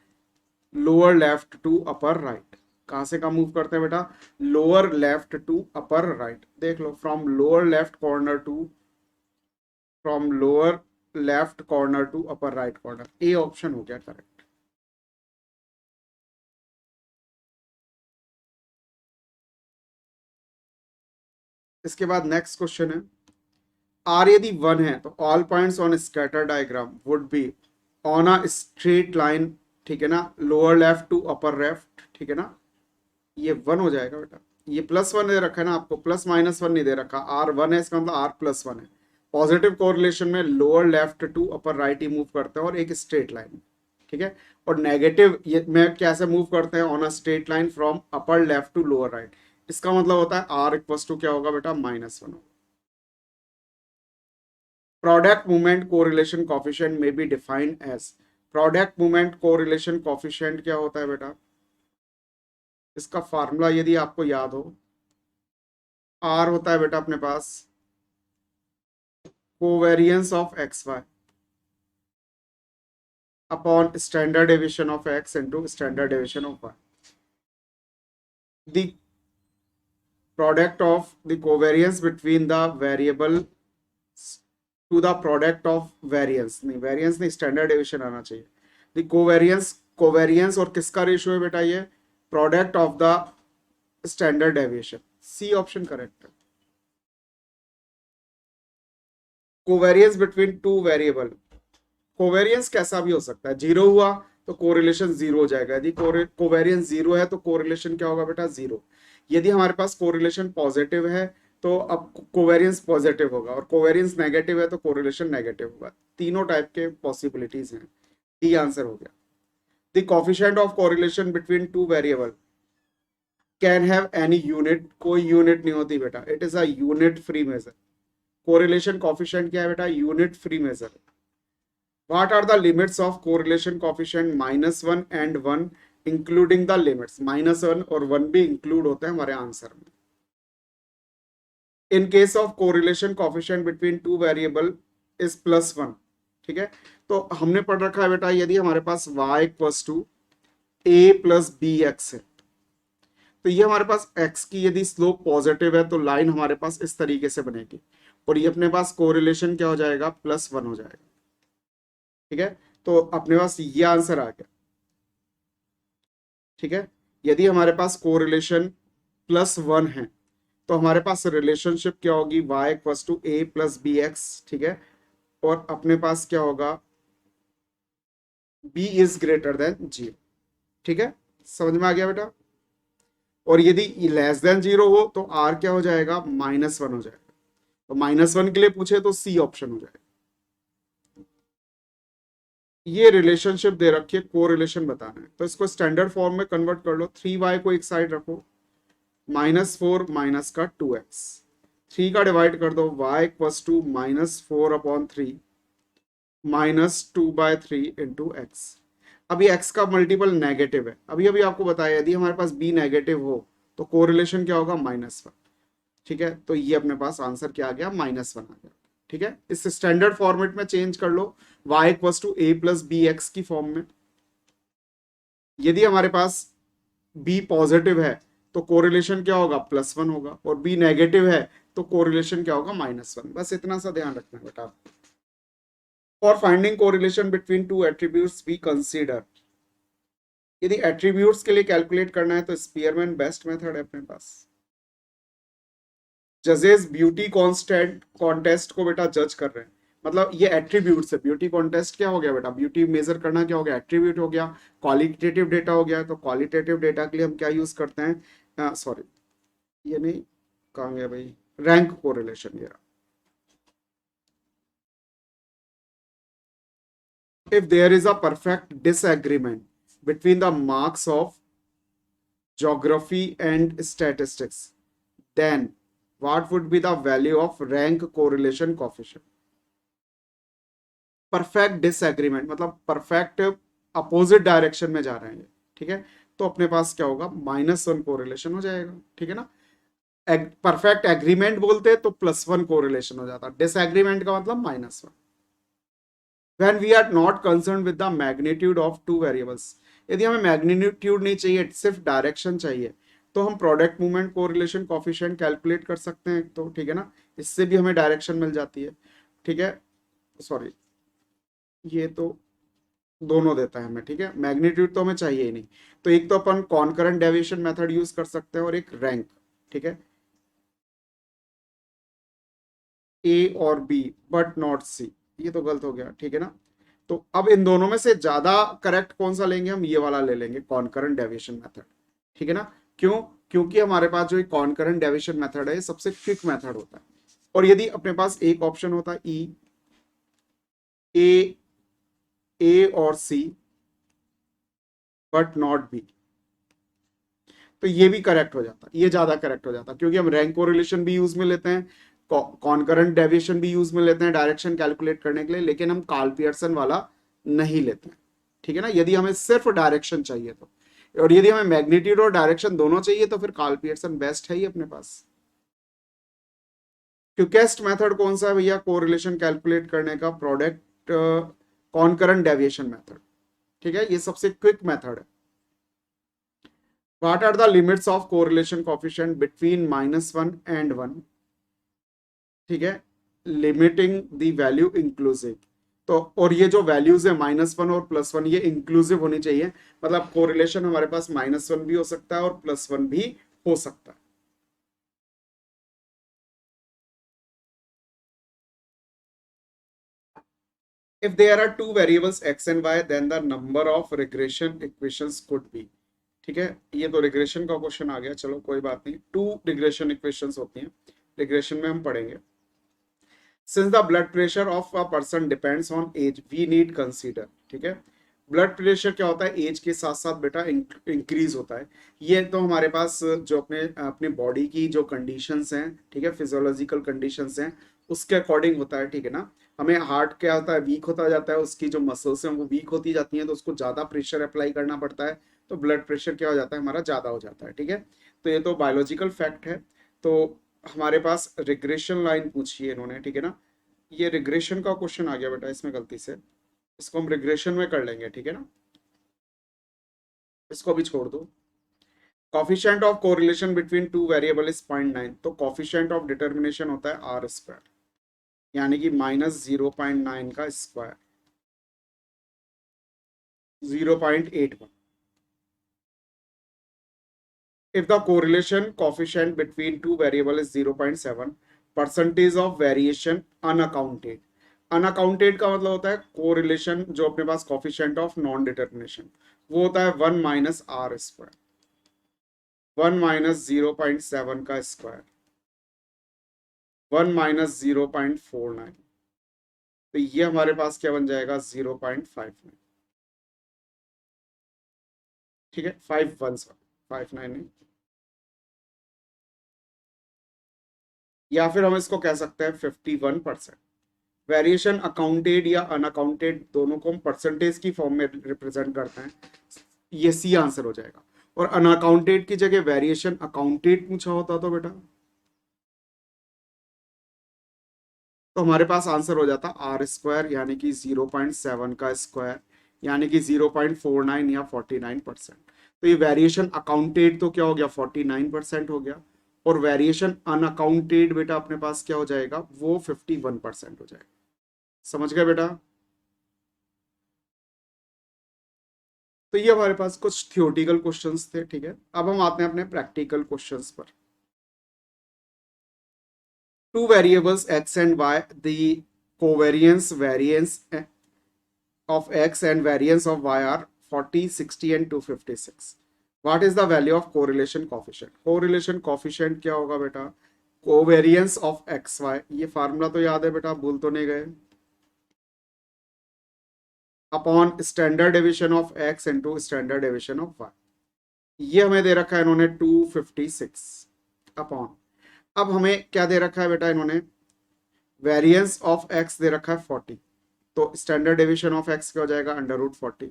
lower left to upper right. कहां से कहां मूव करते हैं बेटा, lower left to upper right. देख लो, from lower left corner to, from lower left corner to upper right corner. A option हो गया करेक्ट। इसके बाद नेक्स्ट क्वेश्चन है, आर यदि 1 है तो all points on scatter diagram would be on a straight line, ठीक है ना, lower left to upper left. ठीक है ना, ये 1 हो जाएगा बेटा। ये +1 दे रखा है ना आपको, +-1 नहीं दे रखा, R1 है, इसका मतलब R+1 है। पॉजिटिव कोरिलेशन में lower left to upper right ही मूव करते हैं और एक स्ट्रेट लाइन। ठीक है, और नेगेटिव ये में कैसे मूव करते हैं, on a straight line from upper left to lower right. इसका मतलब होता है R इक्वल्स टू क्या होगा बेटा, -1 होगा। प्रोडक्ट मूवमेंट कोरिलेशन कोफिशिएंट में be defined as, product movement correlation coefficient क्या होता है बेटा, इसका फार्मूला यदि आपको याद हो, आर होता है बेटा अपने पास covariance of X Y upon standard deviation of X into standard deviation of Y. The product of the covariance between the variable to the product of variance, नहीं वेरियंस नहीं, स्टैंडर्ड डेविएशन आना चाहिए। The covariance, covariance और किसका ratio है बेटा, ये product of the standard deviation. C option correct है। Covariance between two variable, covariance कैसा भी हो सकता है, 0 हुआ तो कोरिलेशन 0 हो जाएगा, यदि कोवेरियंस 0 है तो कोरिलेशन क्या होगा बेटा, 0। यदि हमारे पास कोरिलेशन पॉजिटिव है तो अब कोवेरियंस पॉजिटिव होगा, और कोवेरियंस नेगेटिव है तो कोरिलेशन नेगेटिव होगा। तीनों टाइप के पॉसिबिलिटीज हैं। डी आंसर हो गया। The coefficient of correlation between two variable can have any unit, कोई यूनिट नहीं होती बेटा, it is a unit free measure. Correlation coefficient क्या है बेटा, unit free measure. What are the limits of correlation coefficient -1 and 1 including the limits? -1 और 1 भी include होते हैं हमारे आंसर में। In case of correlation coefficient between two variable is +1, ठीक है, तो हमने पढ़ रखा है बेटा, यदि हमारे पास y equals to a plus B X है, तो ये हमारे पास x की यदि स्लोप पॉजिटिव है तो लाइन हमारे पास इस तरीके से बनेगी, और ये अपने पास कोरिलेशन क्या हो जाएगा, +1 हो जाएगा। ठीक है, तो अपने पास ये आंसर आ गया। ठीक है, यदि हमारे पास कोरिलेशन +1 है तो हमारे पास रिलेशनशिप क्या होगी, y equals to a plus B X. ठीक है, और अपने पास क्या होगा, b इज ग्रेटर देन 0। ठीक है, समझ में आ गया बेटा। और यदि लेस देन 0 हो तो आर क्या हो जाएगा, -1 हो जाएगा। तो -1 के लिए पूछे तो सी ऑप्शन हो जाएगा। ये रिलेशनशिप दे रखी है, कोरिलेशन बताना है, तो इसको स्टैंडर्ड फॉर्म में कन्वर्ट कर लो। 3y को एक साइड रखो, -4 माइनस का 2x, 3 का डिवाइड कर दो, y equals to -4/3 -2/3 into X. अभी x का मल्टीपल नेगेटिव है, अभी अभी आपको बताया यदि हमारे पास b नेगेटिव हो तो कोरिलेशन क्या होगा, -1। ठीक है, तो ये अपने पास आंसर क्या आ गया, -1 आ गया। ठीक है, इस स्टैंडर्ड फॉर्मेट में चेंज कर लो, y equals to a plus B X की फॉर्म में। यदि हमारे पास b पॉजिटिव है तो कोरिलेशन क्या होगा, +1 होगा, और b नेगेटिव है तो कोरिलेशन क्या होगा, -1। बस इतना सा ध्यान रखना है बेटा। For finding correlation between two attributes we consider, यदि एट्रीब्यूट्स के लिए कैलकुलेट करना है तो स्पीयरमैन बेस्ट मेथड है अपने पास। जजेस ब्यूटी कॉन्टेस्ट को बेटा जज कर रहे हैं, मतलब ये एट्रीब्यूट्स है। ब्यूटी कॉन्टेस्ट क्या हो गया बेटा, ब्यूटी मेजर करना क्या हो गया, एट्रीब्यूट हो गया। क्वालिटेटिव डेटा हो गया, तो क्वालिटेटिव डेटा के लिए हम क्या यूज करते हैं, सॉरी ये नहीं, कहाँ गया भाई, रैंक कोरिलेशन। ये if there is a perfect disagreement between the marks of geography and statistics, then what would be the value of rank correlation coefficient? Perfect disagreement मतलब परफेक्ट अपोजिट डायरेक्शन में जा रहे हैं, ठीक है, तो अपने पास क्या होगा, -1 कोरिलेशन हो जाएगा। ठीक है ना, परफेक्ट एग्रीमेंट बोलते तो +1 कोरिलेशन हो जाता, डिसएग्रीमेंट का मतलब -1। when we are not concerned with the magnitude of two variables, यदि हमें मैग्नीट्यूड नहीं चाहिए, सिर्फ डायरेक्शन चाहिए, तो हम product movement correlation coefficient calculate कर सकते हैं, तो ठीक है ना, इससे भी हमें डायरेक्शन मिल जाती है। ठीक है, सॉरी ये तो दोनों देता है हमें। ठीक है, मैग्नीट्यूड तो हमें चाहिए ही नहीं, तो एक तो अपन कॉन्करेंट डेविएशन मेथड यूज कर सकते हैं और एक रैंक। ठीक है, ए और बी बट नॉट सी, ये तो गलत हो गया। ठीक है ना, तो अब इन दोनों में से ज्यादा करेक्ट कौन सा लेंगे, हम ये वाला ले लेंगे, कॉन्करेंट डेविएशन मेथड। ठीक है ना, क्यों, क्योंकि हमारे पास जो कॉन्करेंट डेविएशन मेथड है सबसे क्विक मेथड होता है। और यदि अपने पास एक ऑप्शन होता ई, ए और सी बट नॉट बी, तो ये भी करेक्ट हो जाता, ये ज्यादा करेक्ट हो जाता, क्योंकि हम रैंक कोरिलेशन भी यूज में लेते हैं, कॉन्करेंट डेविएशन भी यूज में लेते हैं डायरेक्शन कैलकुलेट करने के लिए, लेकिन हम कार्ल पियर्सन वाला नहीं लेते हैं। ठीक है ना, यदि हमें सिर्फ डायरेक्शन चाहिए तो, और यदि हमें मैग्नीट्यूड और डायरेक्शन दोनों चाहिए तो फिर कार्ल पियर्सन बेस्ट है ही अपने पास। क्विकेस्ट मेथड कौन सा है भैया कोरिलेशन कैलकुलेट करने का, प्रोडक्ट कॉन्करेंट डेविएशन मेथड। ठीक है, ये सबसे क्विक मेथड है। What are the limits of correlation coefficient between -1 and 1? ठीक है, लिमिटिंग द वैल्यू इंक्लूसिव, तो और ये जो वैल्यूज है -1 और +1 ये इंक्लूसिव होनी चाहिए, मतलब कोरिलेशन हमारे पास -1 भी हो सकता है और +1 भी हो सकता है। if there are two variables x and y then the number of regression equations could be, ठीक है, ये तो रिग्रेशन का क्वेश्चन आ गया, चलो कोई बात नहीं, 2 रिग्रेशन इक्वेशंस होती हैं, रिग्रेशन में हम पढ़ेंगे। Since the blood pressure of a person depends on age we need consider, ठीक है, ब्लड प्रेशर क्या होता है, एज के साथ साथ बेटा इंक्रीज होता है। ये तो हमारे पास जो अपने अपनी बॉडी की जो कंडीशंस हैं, ठीक है, फिजियोलॉजिकल कंडीशंस हैं, उसके अकॉर्डिंग होता है। ठीक है ना, हमें हार्ट क्या होता है, वीक होता जाता है, उसकी जो मसल्स हैं वो वीक होती जाती हैं, तो उसको ज़्यादा प्रेशर अप्लाई करना पड़ता है, तो ब्लड प्रेशर क्या हो जाता है, हमारा ज़्यादा हो जाता है। ठीक है, तो ये तो बायोलॉजिकल फैक्ट है। तो हमारे पास रिग्रेशन लाइन पूछी है इन्होंने, ठीक है ना, ये रिग्रेशन का क्वेश्चन आ गया बेटा इसमें गलती से, इसको हम रिग्रेशन में कर लेंगे। ठीक है ना, इसको भी छोड़ दो। Coefficient of correlation between two variable is 0.9, तो कॉफिशिएंट ऑफ डिटर्मिनेशन होता है आर स्क्वायर, यानी कि -0.9 का square, 0.81। if the correlation coefficient between two variable is 0.7, percentage of variation unaccounted, unaccounted का मतलब होता है कोरिलेशन जो अपने पास कोफिशिएंट ऑफ नॉन डिटर्मिनेशन, वो होता है 1 - r स्क्वायर। 1 माइनस 0.7 का स्क्वायर, 1 माइनस 0.49, तो ये हमारे पास क्या बन जाएगा 0.59। ठीक है, 5 1 5 9 नहीं, या फिर हम इसको कह सकते हैं 51%। वेरिएशन अकाउंटेड या अनअकाउंटेड दोनों को हम परसेंटेज की फॉर्म में रिप्रेजेंट करते हैं, ये सी आंसर हो जाएगा। और अनअकाउंटेड की जगह वेरिएशन अकाउंटेड पूछा होता तो बेटा तो हमारे पास आंसर हो जाता आर स्क्वायर, यानी कि 0.7 का स्क्वायर, यानी कि 0.49 या 49%। तो ये वेरिएशन अकाउंटेड तो क्या हो गया 49% हो गया, और वेरिएशन अनअकाउंटेड बेटा अपने पास क्या हो जाएगा वो 51% हो जाएगा। समझ गए बेटा? तो ये हमारे पास कुछ थियोटिकल क्वेश्चंस थे। ठीक है, अब हम आते हैं अपने प्रैक्टिकल क्वेश्चंस पर। Two variables X and Y, the covariance variance of x and variance of y are 40, 60 and 256. What is the value of correlation coefficient? Correlation coefficient क्या होगा बेटा? Covariance of x y, ये formula तो याद है बेटा, भूल तो नहीं गए? Upon standard deviation of x into standard deviation of y। ये हमें दे रखा है इन्होंने 256 अपॉन, अब हमें क्या दे रखा है बेटा इन्होंने, वेरिएंस ऑफ x दे रखा है 40, तो स्टैंडर्ड डेविएशन ऑफ x क्या हो जाएगा √40।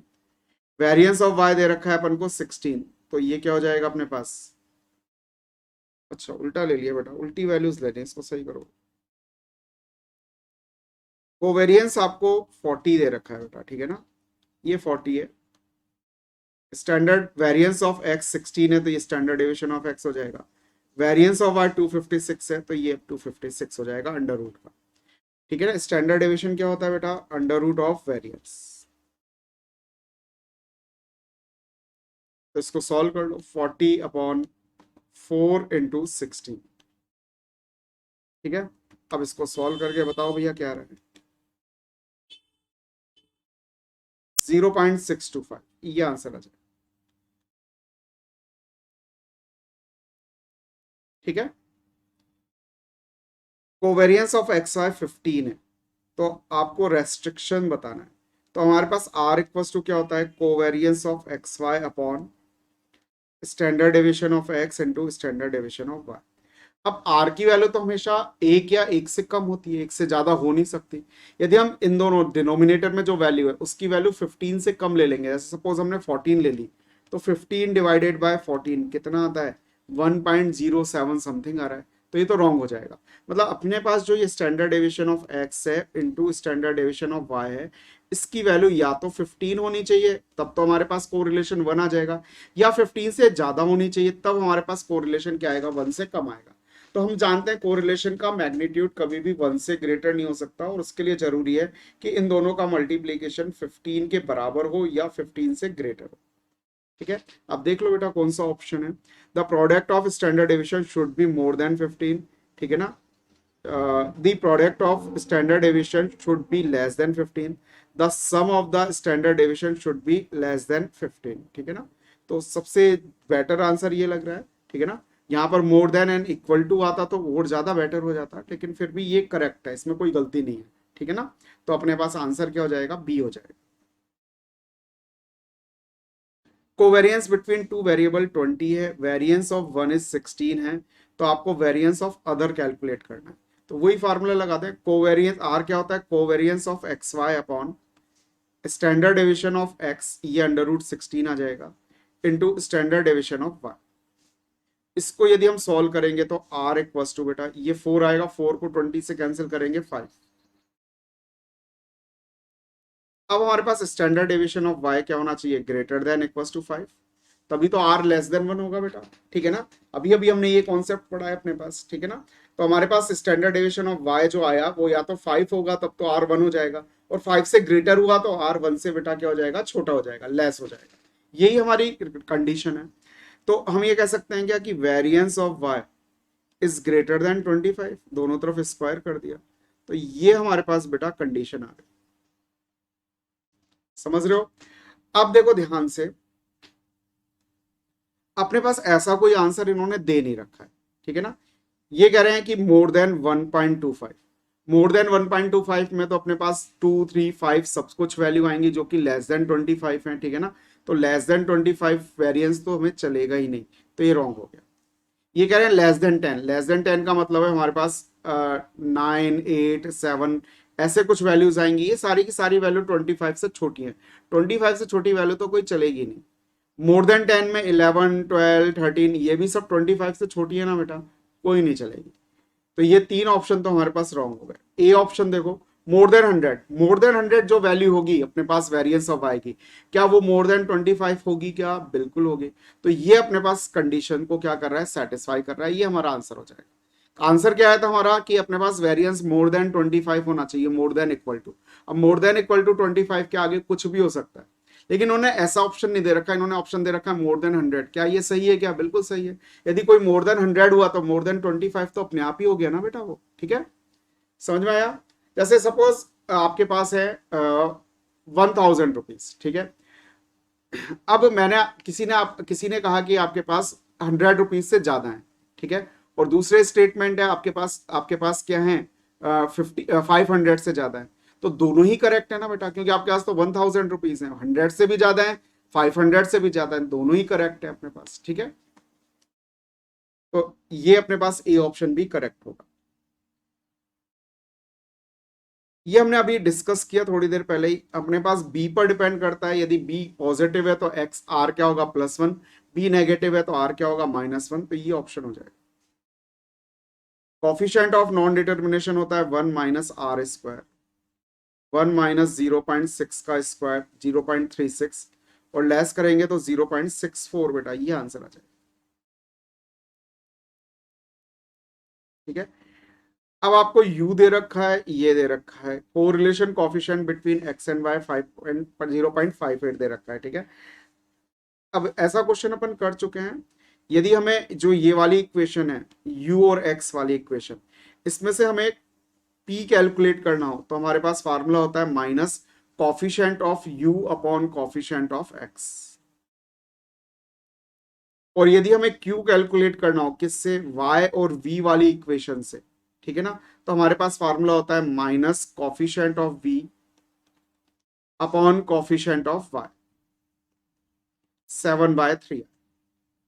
वेरिएंस ऑफ y दे रखा है अपन को 16, तो ये क्या हो जाएगा अपने पास, अच्छा उल्टा ले लिया बेटा, उल्टी वैल्यूज लेने, इसको सही करो। कोवेरियंस आपको 40 दे रखा है बेटा, ठीक है ना, ये 40 है। स्टैंडर्ड वेरिएंस ऑफ x 16 है, तो ये स्टैंडर्ड डेविएशन ऑफ x हो जाएगा। वेरिएंस ऑफ y 256 है, तो ये 256 हो जाएगा अंडर रूट का। ठीक है ना, स्टैंडर्ड डेविएशन क्या होता है बेटा, अंडर रूट ऑफ वेरिएंस। तो इसको सॉल्व कर लो, 40 अपॉन 4 इंटू 16। ठीक है, अब इसको सॉल्व करके बताओ भैया क्या रहे, 0.625, ये आंसर आ जाए। ठीक है, कोवेरियंस ऑफ एक्स वाई 15 है, तो आपको रेस्ट्रिक्शन बताना है। तो हमारे पास आर इक्वल्स टू क्या होता है, covariance of X Y upon standard deviation of X into standard deviation of Y. अब आर की वैल्यू तो हमेशा एक या एक से कम होती है, एक से ज्यादा हो नहीं सकती। यदि हम इन दोनों डिनोमिनेटर में जो वैल्यू है उसकी वैल्यू 15 से कम ले लेंगे, जैसे सपोज हमने 14 ले ली, तो 15 डिवाइडेड बाय 14 कितना आता है, 1.07 समथिंग आ रहा है, तो ये तो रॉन्ग हो जाएगा। मतलब अपने पास जो ये स्टैंडर्ड डेविएशन ऑफ एक्स है into standard deviation of Y है, इसकी वैल्यू या तो 15 होनी चाहिए, तब तो हमारे पास कोरिलेशन 1 आ जाएगा, या 15 से ज्यादा होनी चाहिए, तब हमारे पास कोरिलेशन क्या आएगा, 1 से कम आएगा। तो हम जानते हैं कोरिलेशन का मैग्नीट्यूड कभी भी 1 से ग्रेटर नहीं हो सकता, और उसके लिए जरूरी है कि इन दोनों का मल्टीप्लीकेशन 15 के बराबर हो या 15 से ग्रेटर हो। ठीक है, अब देख लो बेटा कौन सा ऑप्शन है, the product of standard deviation should be more than 15। ठीक है ना, the product of standard deviation should be less than 15, the sum of the standard deviation should be less than 15। ठीक है ना, तो सबसे बेटर आंसर ये लग रहा है। ठीक है ना, यहाँ पर more than and equal to आता तो और ज्यादा बेटर हो जाता, लेकिन फिर भी ये करेक्ट है, इसमें कोई गलती नहीं है। ठीक है ना, तो अपने पास आंसर क्या हो जाएगा, बी हो जाएगा। कोवेरियंस बिटवीन टू वेरिएबल 20 है, वेरिएंस ऑफ 1 इज 16 है, तो आपको वेरिएंस ऑफ अदर कैलकुलेट करना है। तो वही फार्मूला लगाते हैं, कोवेरियंस आर क्या होता है, covariance of X Y upon standard deviation of X, ये अंडर रूट 16 आ जाएगा, into standard deviation of Y. इसको यदि हम सॉल्व करेंगे तो आर इक्वल्स टू बेटा ये 4 आएगा, 4 को 20 से कैंसिल करेंगे 5। अब हमारे पास स्टैंडर्ड डेविएशन ऑफ वाई क्या होना चाहिए, ग्रेटर देन इक्वल्स टू 5, तभी तो आर लेस देन 1 होगा बेटा। ठीक है ना, अभी अभी हमने ये कॉन्सेप्ट पढ़ा है अपने पास। ठीक है ना, तो हमारे पास स्टैंडर्ड डेविएशन ऑफ वाई जो आया वो या तो 5 होगा, तब तो आर 1 हो जाएगा, और 5 से ग्रेटर हुआ तो आर 1 से बेटा क्या हो जाएगा, छोटा हो जाएगा, लेस हो जाएगा। यही हमारी कंडीशन है। तो हम ये कह सकते हैं क्या कि variance of Y is greater than 25, दोनों तरफ स्क्वायर कर दिया, तो ये हमारे पास बेटा कंडीशन आ गई। समझ रहे हो? अब देखो ध्यान से, अपने पास ऐसा कोई आंसर इन्होंने दे नहीं रखा है, ठीक है ना। ये कह रहे हैं कि मोर देन 1.25, मोर देन 1.25 में तो अपने पास 2, 3, 5 सब कुछ वैल्यू आएंगी जो कि लेस देन 25 है, ठीक है ना। तो लेस देन 25 वेरिएंस तो हमें चलेगा ही नहीं, तो ये रॉन्ग हो गया। ये कह रहे हैं लेस देन 10, लेस देन 10 का मतलब है हमारे पास 9, 8, 7 ऐसे कुछ वैल्यूज आएंगी। ये सारी की सारी वैल्यू 25 से छोटी है, 25 से छोटी वैल्यू तो कोई चलेगी नहीं। मोर देन 10 में 11, 12, 13 ये भी सब 25 से छोटी है ना बेटा, कोई नहीं चलेगी। तो ये तीन ऑप्शन तो हमारे पास रॉन्ग हो गए। ए ऑप्शन देखो, मोर देन 100, मोर देन 100 जो वैल्यू होगी अपने पास वेरिएंस ऑफ आई की, क्या वो मोर देन 25 होगी क्या? बिल्कुल होगी। तो ये अपने पास कंडीशन को क्या कर रहा है, सेटिस्फाई कर रहा है। ये हमारा आंसर हो जाएगा। आंसर क्या आया था हमारा कि अपने पास वेरिएंस मोर देन 25 होना चाहिए, मोर देन इक्वल टू। अब मोर देन इक्वल टू 25 के आगे कुछ भी हो सकता है, लेकिन उन्होंने ऐसा ऑप्शन नहीं दे रखा, इन्होंने ऑप्शन दे रखा है मोर देन 100। क्या ये सही है? क्या बिल्कुल सही है। यदि कोई मोर देन 100 हुआ तो मोर देन 25 तो अपने आप ही हो गया ना बेटा वो, ठीक है। समझ में आया? जैसे सपोज आपके पास है 1000 रुपीज, ठीक है। अब मैंने किसी ने कहा कि आपके पास 100 रुपीज से ज्यादा है, ठीक है। और दूसरे स्टेटमेंट है आपके पास क्या है, 500 से ज्यादा है। तो दोनों ही करेक्ट है ना बेटा, क्योंकि आपके पास तो 1000 रुपीज है, 100 से भी ज्यादा है, 500 से भी ज्यादा है, दोनों ही करेक्ट है अपने पास, ठीक है। तो ये अपने पास ए ऑप्शन भी करेक्ट होगा। ये हमने अभी डिस्कस किया थोड़ी देर पहले ही। अपने पास बी पर डिपेंड करता है, यदि बी पॉजिटिव है तो एक्स आर क्या होगा, +1। बी नेगेटिव है तो आर क्या होगा, -1। तो ये ऑप्शन हो जाएगा। कॉफिशिएंट ऑफ नॉन डिटर्मिनेशन होता है 1 माइनस आर स्क्वायर, 1 माइनस 0.6 का स्क्वायर 0.36, और लेस करेंगे तो 0.64 बेटा, ये आंसर आ जाएगा, ठीक है। अब आपको u दे रखा है, ये दे रखा है, correlation coefficient between x and y 0.58 दे रखा है, ठीक है। अब ऐसा क्वेश्चन अपन कर चुके हैं। यदि हमें जो ये वाली इक्वेशन है u और x वाली इक्वेशन, इसमें से हमें p कैलकुलेट करना हो तो हमारे पास फार्मूला होता है minus coefficient of u upon coefficient of x। और यदि हमें q कैलकुलेट करना हो किससे, y और v वाली इक्वेशन से, ठीक है ना, तो हमारे पास फार्मूला होता है minus coefficient of v upon coefficient of y, 7/3,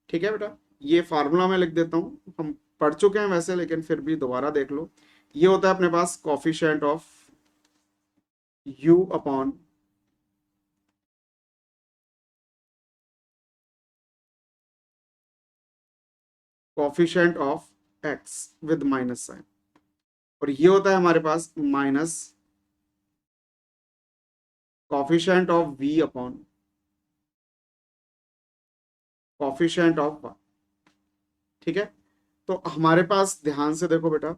ठीक है बेटा। ये फार्मूला मैं लिख देता हूं, हम पढ़ चुके हैं वैसे, लेकिन फिर भी दोबारा देख लो। ये होता है अपने पास coefficient of u upon coefficient of x with minus sign, और ये होता है हमारे पास minus coefficient of v upon coefficient of y, ठीक है। तो हमारे पास ध्यान से देखो बेटा,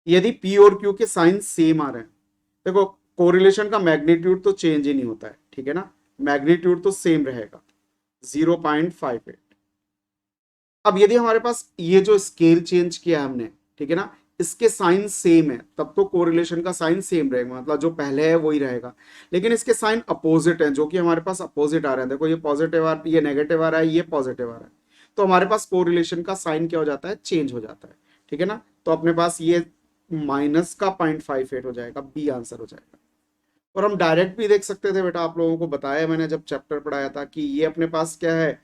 यदि p और q के साइन सेम आ रहे हैं, देखो कोरिलेशन का मैग्नीट्यूड तो चेंज ही नहीं होता है, ठीक है ना, मैग्नीट्यूड तो सेम रहेगा 0.58। अब यदि हमारे पास ये जो स्केल चेंज किया है हमने, ठीक है ना, इसके साइन सेम है, तब तो कोरिलेशन का साइन सेम रहेगा, मतलब जो पहले है वही रहेगा। लेकिन इसके साइन अपोजिट है, जो कि हमारे पास अपोजिट आ रहे हैं, देखो ये पॉजिटिव आ, ये नेगेटिव आ रहा है, ये पॉजिटिव आ रहा है, तो हमारे पास कोरिलेशन का साइन क्या हो जाता है, चेंज हो जाता है, ठीक है ना। तो अपने पास ये माइनस का 0.58 हो जाएगा, बी आंसर हो जाएगा। और हम डायरेक्ट भी देख सकते थे बेटा, आप लोगों को बताया मैंने जब चैप्टर पढ़ाया था कि ये अपने पास क्या है,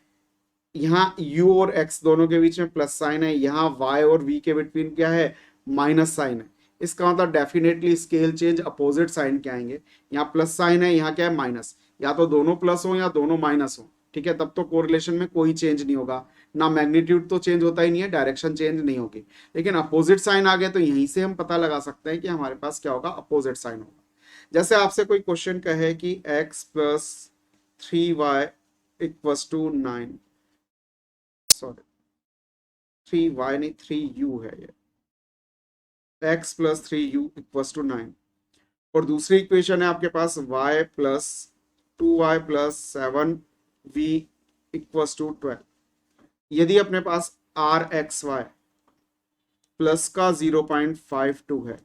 यहाँ u और x दोनों के बीच में प्लस साइन है, यहाँ y और v के बिटवीन क्या है, माइनस साइन है। इसका मतलब definitely scale change opposite sign के आएंगे। यहाँ प्लस साइन है, यहाँ क्या है, माइनस। या तो दोनों प्लस हो या दोनों माइनस हो, ठीक है, तब तो कोरिलेशन में कोई चेंज नहीं होगा ना, मैग्नीट्यूड तो चेंज होता ही नहीं है, डायरेक्शन चेंज नहीं होगी। लेकिन अपोजिट साइन आ गए तो यहीं से हम पता लगा सकते हैं कि हमारे पास क्या होगा, अपोजिट साइन होगा। जैसे आपसे कोई क्वेश्चन कहे कि x plus 3y equals to 9, sorry 3y नहीं 3u है ये, x plus 3u equals to 9। और दूसरी इक्वेशन है आपके पास y plus 2y plus 7v equals to 12। यदि अपने पास आर एक्स वाई प्लस का 0.52 है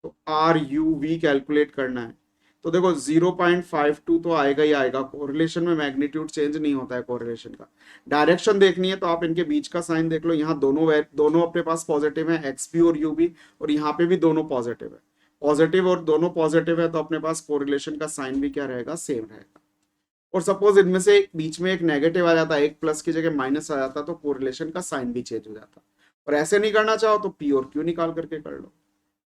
तो आर यू वी कैलकुलेट करना है। तो देखो 0.52 तो आएगा ही आएगा, कोरिलेशन में मैग्नीट्यूड चेंज नहीं होता है कोरिलेशन का। डायरेक्शन देखनी है तो आप इनके बीच का साइन देख लो, यहाँ दोनों दोनों अपने पास पॉजिटिव है, एक्स भी और यू भी, और यहाँ पे भी दोनों पॉजिटिव है, पॉजिटिव और दोनों पॉजिटिव है, तो अपने पास कोरिलेशन का साइन भी क्या रहेगा, सेम रहेगा। और सपोज इनमें से बीच में एक नेगेटिव आ जाता है, एक प्लस की जगह माइनस आ जाता, तो कोरिलेशन का साइन भी चेंज हो जाता। और ऐसे नहीं करना चाहो तो पी और क्यू निकाल करके कर लो।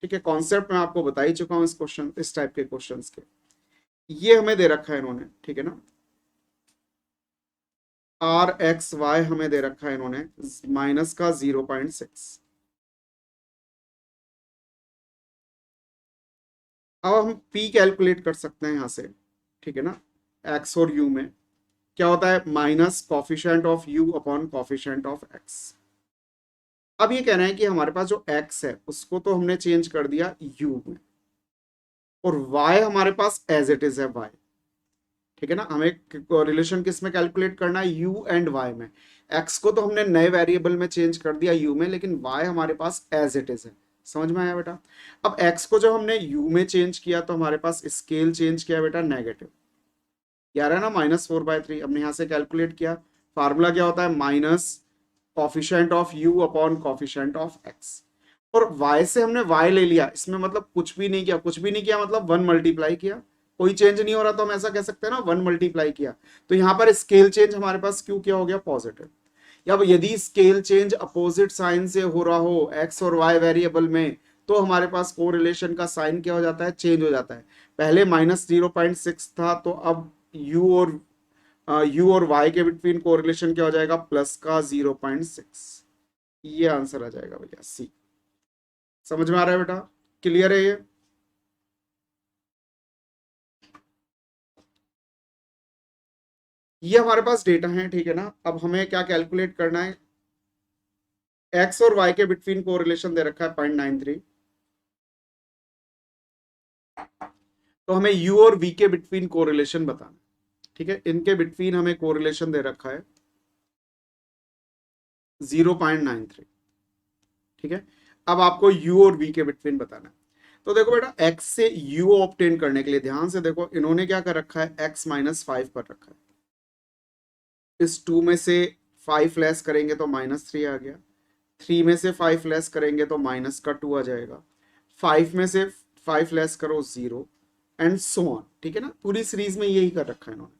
ठीक है, कॉन्सेप्ट मैं आपको बता ही चुका हूं इस क्वेश्चन, इस टाइप के क्वेश्चंस के। ये हमें दे रखा है इन्होंने, ठीक है ना, आर एक्स वाई हमें दे रखा है इन्होंने माइनस का 0.6। अब हम पी कैलकुलेट कर सकते हैं यहां से, ठीक है ना, एक्स और यू में क्या होता है, minus coefficient of you upon coefficient of x. अब ये कहना है कि हमारे पास जो एक्स है उसको तो हमने चेंज कर दिया यू में, और वाई हमारे पास एज इट इज है वाई। ठीक है ना, हमें रिलेशन किस में कैलकुलेट करना है, यू एंड वाई में। एक्स को तो हमने नए वेरिएबल में चेंज कर दिया यू में, लेकिन वाई हमारे पास एज इट इज है। समझ में आया बेटा? अब एक्स को जब हमने यू में चेंज किया तो हमारे पास स्केल चेंज किया बेटा नेगेटिव, क्या रहा ना, -4/3। हमने यहां से कैलकुलेट किया, फार्मूला क्या होता है, minus coefficient of you upon coefficient of x. और y से हमने y ले लिया, इसमें मतलब कुछ भी नहीं किया, कुछ भी नहीं किया मतलब 1 मल्टीप्लाई किया, कोई चेंज नहीं हो रहा, तो हम ऐसा कह सकते हैं ना 1 मल्टीप्लाई किया। तो यहाँ पर स्केल चेंज हमारे पास क्यों क्या हो गया, पॉजिटिव। या यदि स्केल चेंज अपोजिट साइन से हो रहा हो x और y वेरिएबल में, तो हमारे पास कोरिलेशन का साइन क्या हो जाता है, चेंज हो जाता है। पहले -0.6 था, तो अब u और y के बिटवीन कोरिलेशन क्या हो जाएगा, प्लस का 0.6। ये आंसर आ जाएगा भैया, सी। समझ में आ रहा है बेटा, क्लियर है ये हमारे पास डेटा है, ठीक है ना। अब हमें क्या कैलकुलेट करना है, एक्स और वाई के बिटवीन कोरिलेशन दे रखा है 0.93, तो हमें यू और वी के बिटवीन कोरिलेशन बताना। ठीक है, इनके बिटवीन हमें कोरिलेशन दे रखा है 0.93। ठीक है, अब आपको यू और वी के बिटवीन बताना है। तो देखो बेटा, एक्स से यू ऑब्टेन करने के लिए ध्यान से देखो, इन्होंने क्या कर रखा है, एक्स -5 पर रखा है। इस 2 में से 5 लेस करेंगे तो -3 आ गया, 3 में से 5 लेस करेंगे तो माइनस का 2 आ जाएगा, 5 में से 5 लेस करो 0, एंड सो ऑन। ठीक है ना, पूरी सीरीज में यही कर रखा है इन्होंने।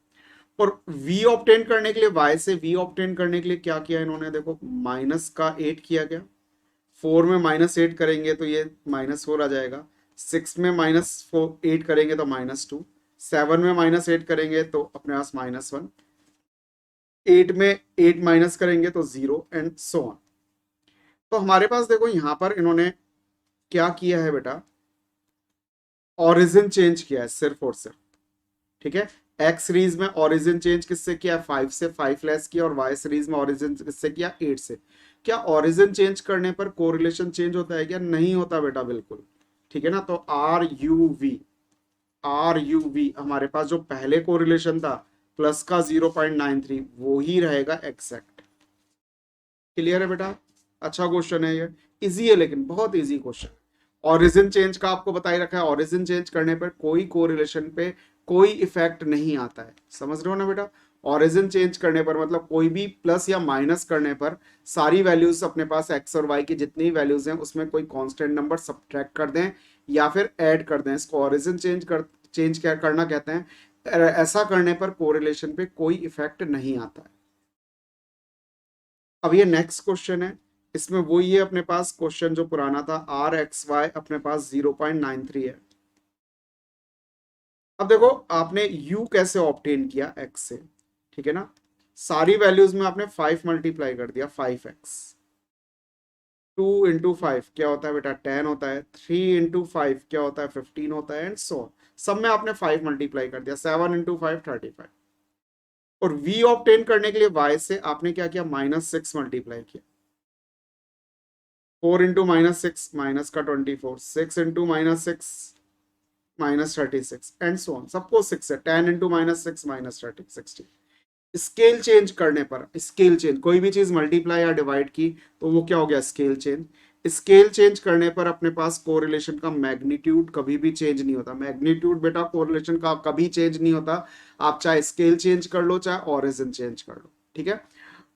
और v ऑब्टेन करने के लिए, y से v ऑब्टेन करने के लिए क्या किया इन्होंने, देखो माइनस का 8 किया गया, 4 में -8 करेंगे तो ये -4 आ जाएगा, 6 में -8 करेंगे तो -2, 7 में -8 करेंगे तो अपने पास -1, 8 में 8 माइनस करेंगे तो 0, एंड सो ऑन। तो हमारे पास देखो यहां पर इन्होंने क्या किया है बेटा, ऑरिजिन चेंज किया है सिर्फ और सिर्फ। ठीक है, एक्स सीरीज में ऑरिजिन चेंज किससे किया, 5 से 5 लेस किया, और वाई सीरीज में ऑरिजिन किससे किया, 8 से। क्या ऑरिजिन चेंज करने पर कोरिलेशन चेंज होता है क्या, नहीं होता बेटा, बिल्कुल। ठीक है ना, तो आर यू वी हमारे पास जो पहले कोरिलेशन था प्लस का 0.93, वो ही रहेगा एग्जैक्ट। क्लियर है बेटा? अच्छा क्वेश्चन है ये, इजी है, लेकिन बहुत इजी क्वेश्चन। ऑरिजिन चेंज का आपको बता ही रखा है, ऑरिजिन चेंज करने पर कोई कोरिलेशन पे कोई इफेक्ट नहीं आता है, समझ रहे हो ना बेटा। ऑरिजिन चेंज करने पर मतलब कोई भी प्लस या माइनस करने पर सारी वैल्यूज अपने पास एक्स और वाई की जितनी वैल्यूज हैं उसमें कोई कांस्टेंट नंबर सब्ट्रैक्ट कर दें या फिर ऐड कर दें, इसको ऑरिजिन चेंज करना कहते हैं। ऐसा करने पर कोरिलेशन पे कोई इफेक्ट नहीं आता है। अब ये नेक्स्ट क्वेश्चन है, इसमें वही है अपने पास क्वेश्चन जो पुराना था, आर एक्स वाई अपने पास 0.93 है। अब देखो आपने u कैसे ऑब्टेन किया x से, ठीक है ना, सारी वैल्यूज में आपने 5 मल्टीप्लाई कर दिया, 5x, 2 इंटू 5 क्या होता है बेटा, 10 होता है, 3 इंटू 5 क्या होता है, 15 होता है, एंड सो सब में आपने 5 मल्टीप्लाई कर दिया, 7 इंटू 5 35। और v ऑब्टेन करने के लिए y से आपने क्या किया, -6 मल्टीप्लाई किया, 4 इंटू -6 माइनस का 24, 6 इंटू -6 -36, एंड सो ऑन, सबको 6 है, 10 इंटू -6 -30 60। स्केल चेंज करने पर, स्केल चेंज कोई भी चीज मल्टीप्लाई या डिवाइड की तो वो क्या हो गया, स्केल चेंज। स्केल चेंज करने पर अपने पास कोरिलेशन का मैग्नीट्यूड कभी भी चेंज नहीं होता। मैग्नीट्यूड बेटा कोरिलेशन का कभी चेंज नहीं होता, आप चाहे स्केल चेंज कर लो चाहे ओरिजिन चेंज कर लो, ठीक है।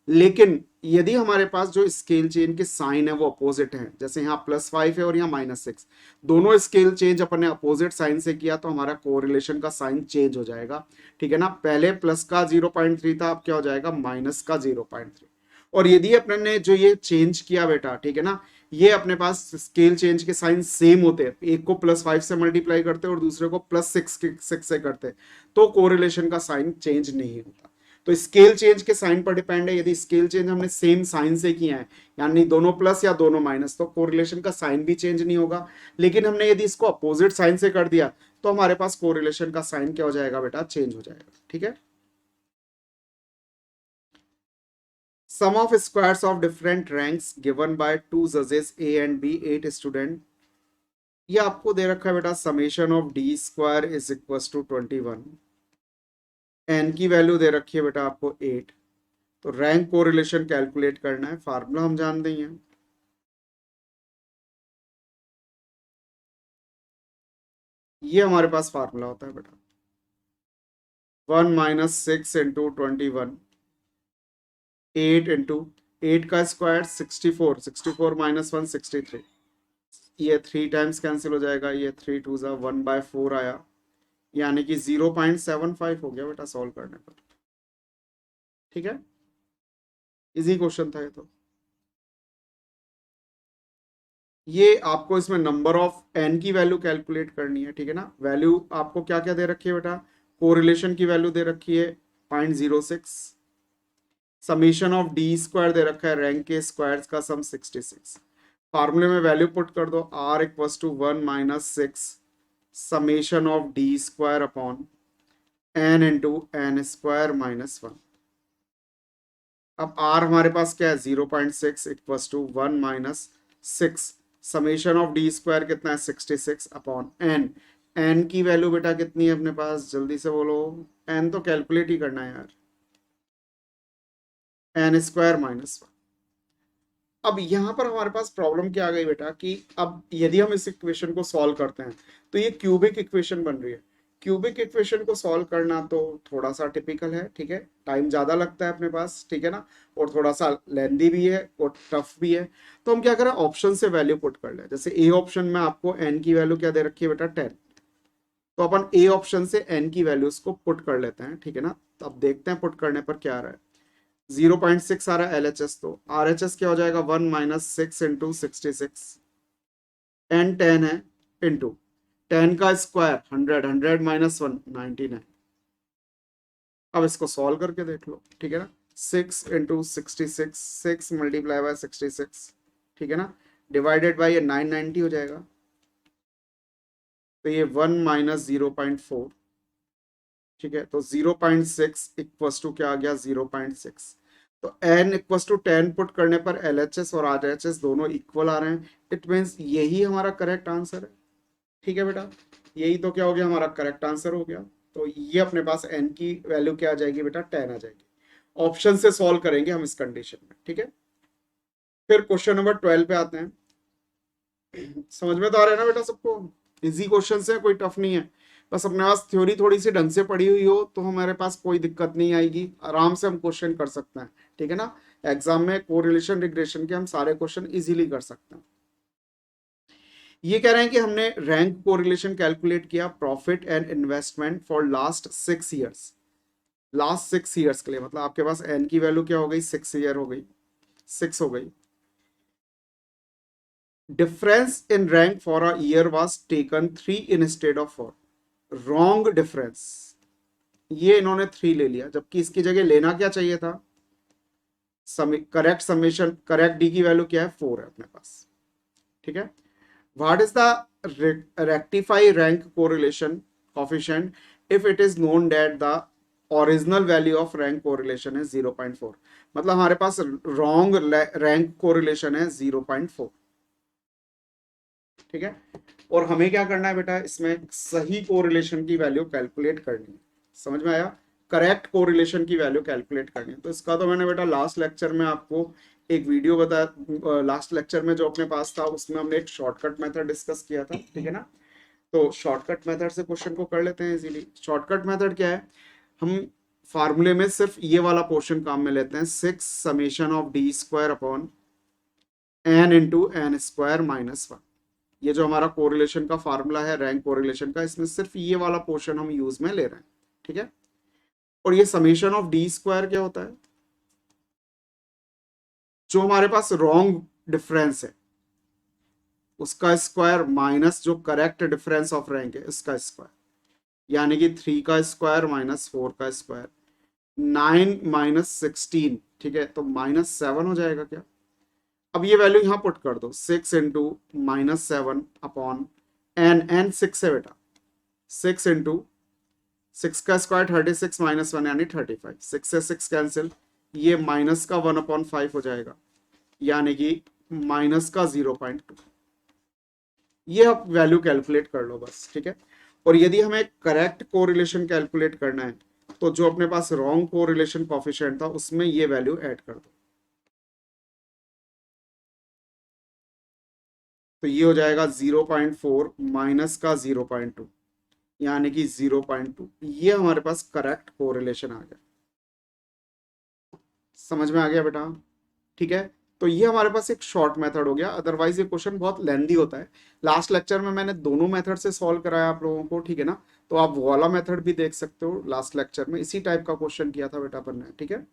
लेकिन यदि हमारे पास जो स्केल चेंज के साइन है वो अपोजिट है, जैसे यहाँ +5 है और यहाँ -6, दोनों स्केल चेंज अपने अपोजिट साइन से किया तो हमारा कोरिलेशन का साइन चेंज हो जाएगा, ठीक है ना। पहले प्लस का 0.3 था, अब क्या हो जाएगा माइनस का 0.3। और यदि अपने ने जो ये चेंज किया बेटा, ठीक है ना, ये अपने पास स्केल चेंज के साइन सेम होते हैं, एक को +5 से मल्टीप्लाई करते और दूसरे को +6 से करते, तो कोरिलेशन का साइन चेंज नहीं होता। तो स्केल चेंज के साइन पर डिपेंड है, यदि स्केल चेंज हमने सेम साइन से किया है, यानी दोनों प्लस या दोनों माइनस, तो कोरिलेशन का साइन भी चेंज नहीं होगा। लेकिन हमने यदि इसको अपोजिट साइन से कर दिया तो हमारे पास कोरिलेशन का साइन क्या हो जाएगा बेटा, चेंज हो जाएगा, ठीक है। Sum of squares of different ranks given by two judges A and B, 8 student। ये आपको दे रखा है बेटा, summation of D square is equal to 21, N की वैल्यू दे रखी है बेटा आपको 8। तो रैंक कोरिलेशन कैलकुलेट करना है, फार्मूला हम जान देंगे। ये हमारे पास फार्मूला होता है बेटा 1 - 6 × 21, 8 × 8 का स्क्वायर 64, 64 - 1 63, ये 3 टाइम्स कैंसिल हो जाएगा, ये 3 2 ज़ा 1/4 आया, यानी कि 0.75 हो गया बेटा सॉल्व करने पर, ठीक है। इजी क्वेश्चन था ये। तो ये आपको इसमें नंबर ऑफ एन की वैल्यू कैलकुलेट करनी है, ठीक है ना। वैल्यू आपको क्या क्या दे रखी है बेटा, कोरिलेशन की वैल्यू दे रखी है 0.06, समीशन ऑफ डी स्क्वायर दे रखा है, रैंक के स्क्वायर्स का सम 66। फार्मूले में वैल्यू पुट कर दो, r = 1 - 6 summation of D square upon n × n square -1। अब r हमारे पास क्या है 0.6 = 1 - 6 समेशन ऑफ डी स्क्वायर कितना है 66 अपॉन n। n की वैल्यू बेटा कितनी है अपने पास, जल्दी से बोलो, n तो कैलकुलेट ही करना है यार, n स्क्वायर -1। अब यहाँ पर हमारे पास प्रॉब्लम क्या आ गई बेटा कि अब यदि हम इस इक्वेशन को सॉल्व करते हैं तो ये क्यूबिक इक्वेशन बन रही है। क्यूबिक इक्वेशन को सॉल्व करना तो थोड़ा सा टिपिकल है, ठीक है, टाइम ज़्यादा लगता है अपने पास, ठीक है ना, और थोड़ा सा लेंदी भी है और टफ भी है। तो हम क्या करें, ऑप्शन से वैल्यू पुट कर लें। जैसे ए ऑप्शन में आपको एन की वैल्यू क्या दे रखी है बेटा 10, तो अपन ए ऑप्शन से एन की वैल्यूज को पुट कर लेते हैं, ठीक है ना। तो अब देखते हैं पुट करने पर क्या आ रहा है। 0.6 आ रहा है LHS, तो RHS क्या हो जाएगा 1 - 6 × 66, n 10 है, इंटू 10 का स्क्वायर 100, 100 - 1 99। अब इसको सॉल्व करके देख लो, ठीक है ना। 6 × 66, 6 × 66, ठीक है ना, डिवाइडेड बाई ये 990 हो जाएगा, तो ये 1 - 0.4, ठीक है। तो 0.6 = क्या आ गया 0.6। तो n = 10 पुट करने पर LHS और RHS दोनों इक्वल आ रहे हैं, इट मीन्स यही हमारा करेक्ट आंसर है, ठीक है बेटा। यही तो क्या हो गया, हमारा करेक्ट आंसर हो गया। तो ये अपने पास n की वैल्यू क्या आ जाएगी बेटा 10 आ जाएगी। ऑप्शन से सॉल्व करेंगे हम इस कंडीशन में, ठीक है। फिर क्वेश्चन नंबर 12 पे आते हैं। समझ में तो आ रहा है ना बेटा सबको, इजी क्वेश्चन है, कोई टफ नहीं है। बस अपने पास थ्योरी थोड़ी सी ढंग से पढ़ी हुई हो तो हमारे पास कोई दिक्कत नहीं आएगी, आराम से हम क्वेश्चन कर सकते हैं, ठीक है ना। एग्जाम में कोरिलेशन रिग्रेशन के हम सारे क्वेश्चन इजीली कर सकते हैं। ये कह रहे हैं कि हमने रैंक कोरिलेशन कैलकुलेट किया profit and investment for last 6 years, last 6 years के लिए, मतलब आपके पास एन की वैल्यू क्या हो गई 6 ईयर हो गई, 6 हो गई। Difference in rank for a year was taken 3 instead of 4, wrong difference, ये इन्होंने 3 ले लिया, जबकि इसकी जगह लेना क्या चाहिए था, करेक्ट समेशन, करेक्ट डी की वैल्यू क्या है 4 है अपने पास, ठीक है। What is the rectify rank correlation coefficient if it is known that the original value of rank correlation है 0.4, मतलब हमारे पास रॉन्ग रैंक कोरिलेशन है 0.4, ठीक है। और हमें क्या करना है बेटा, इसमें सही कोरिलेशन की वैल्यू कैलकुलेट करनी है, समझ में आया, करेक्ट कोरिलेशन की वैल्यू कैलकुलेट करनी है। तो इसका तो मैंने बेटा लास्ट लेक्चर में आपको एक वीडियो बताया लास्ट लेक्चर में जो अपने पास था, उसमें हमने एक शॉर्टकट मेथड डिस्कस किया था, ठीक है ना। तो शॉर्टकट मेथड से क्वेश्चन को कर लेते हैं इजीली। शॉर्टकट मेथड क्या है, हम फार्मूले में सिर्फ ये वाला पोर्शन काम में लेते हैं, 6 summation of D square upon N into N square minus 1। ये जो हमारा कोरिलेशन का फार्मूला है रैंक कोरिलेशन का, इसमें सिर्फ ये वाला पोर्शन हम यूज में ले रहे हैं, ठीक है। और ये समेशन ऑफ डी स्क्वायर क्या होता है, जो हमारे पास रॉन्ग डिफरेंस है उसका स्क्वायर माइनस जो करेक्ट डिफरेंस ऑफ रैंक है उसका स्क्वायर, यानी कि 3 का स्क्वायर माइनस 4 का स्क्वायर, 9 माइनस 16, ठीक है, तो -7 हो जाएगा क्या। अब ये वैल्यू यहां पुट कर दो, 6 इंटू -7 अपॉन एन 6 है बेटा, 6 इंटू 6 का स्क्वायर 36 माइनस 1 यानी 35, 6 से 6 कैंसिल, ये माइनस का 1/5 हो जाएगा, यानी कि माइनस का 0.2। ये आप वैल्यू कैलकुलेट कर लो बस, ठीक है। और यदि हमें करेक्ट कोरिलेशन कैलकुलेट करना है तो जो अपने पास रॉन्ग कोरिलेशन कोफिशिएंट था उसमें ये वैल्यू ऐड कर दो, तो ये हो जाएगा 0.4 माइनस का 0.2, यानी कि 0.2। ये हमारे पास करेक्ट कोरिलेशन आ गया। समझ में आ गया बेटा, ठीक है। तो ये हमारे पास एक शॉर्ट मेथड हो गया, अदरवाइज ये क्वेश्चन बहुत लेंदी होता है। लास्ट लेक्चर में मैंने दोनों मेथड से सॉल्व कराया आप लोगों को, ठीक है ना। तो आप वो वाला मेथड भी देख सकते हो, लास्ट लेक्चर में इसी टाइप का क्वेश्चन किया था बेटा अपन ने, ठीक है।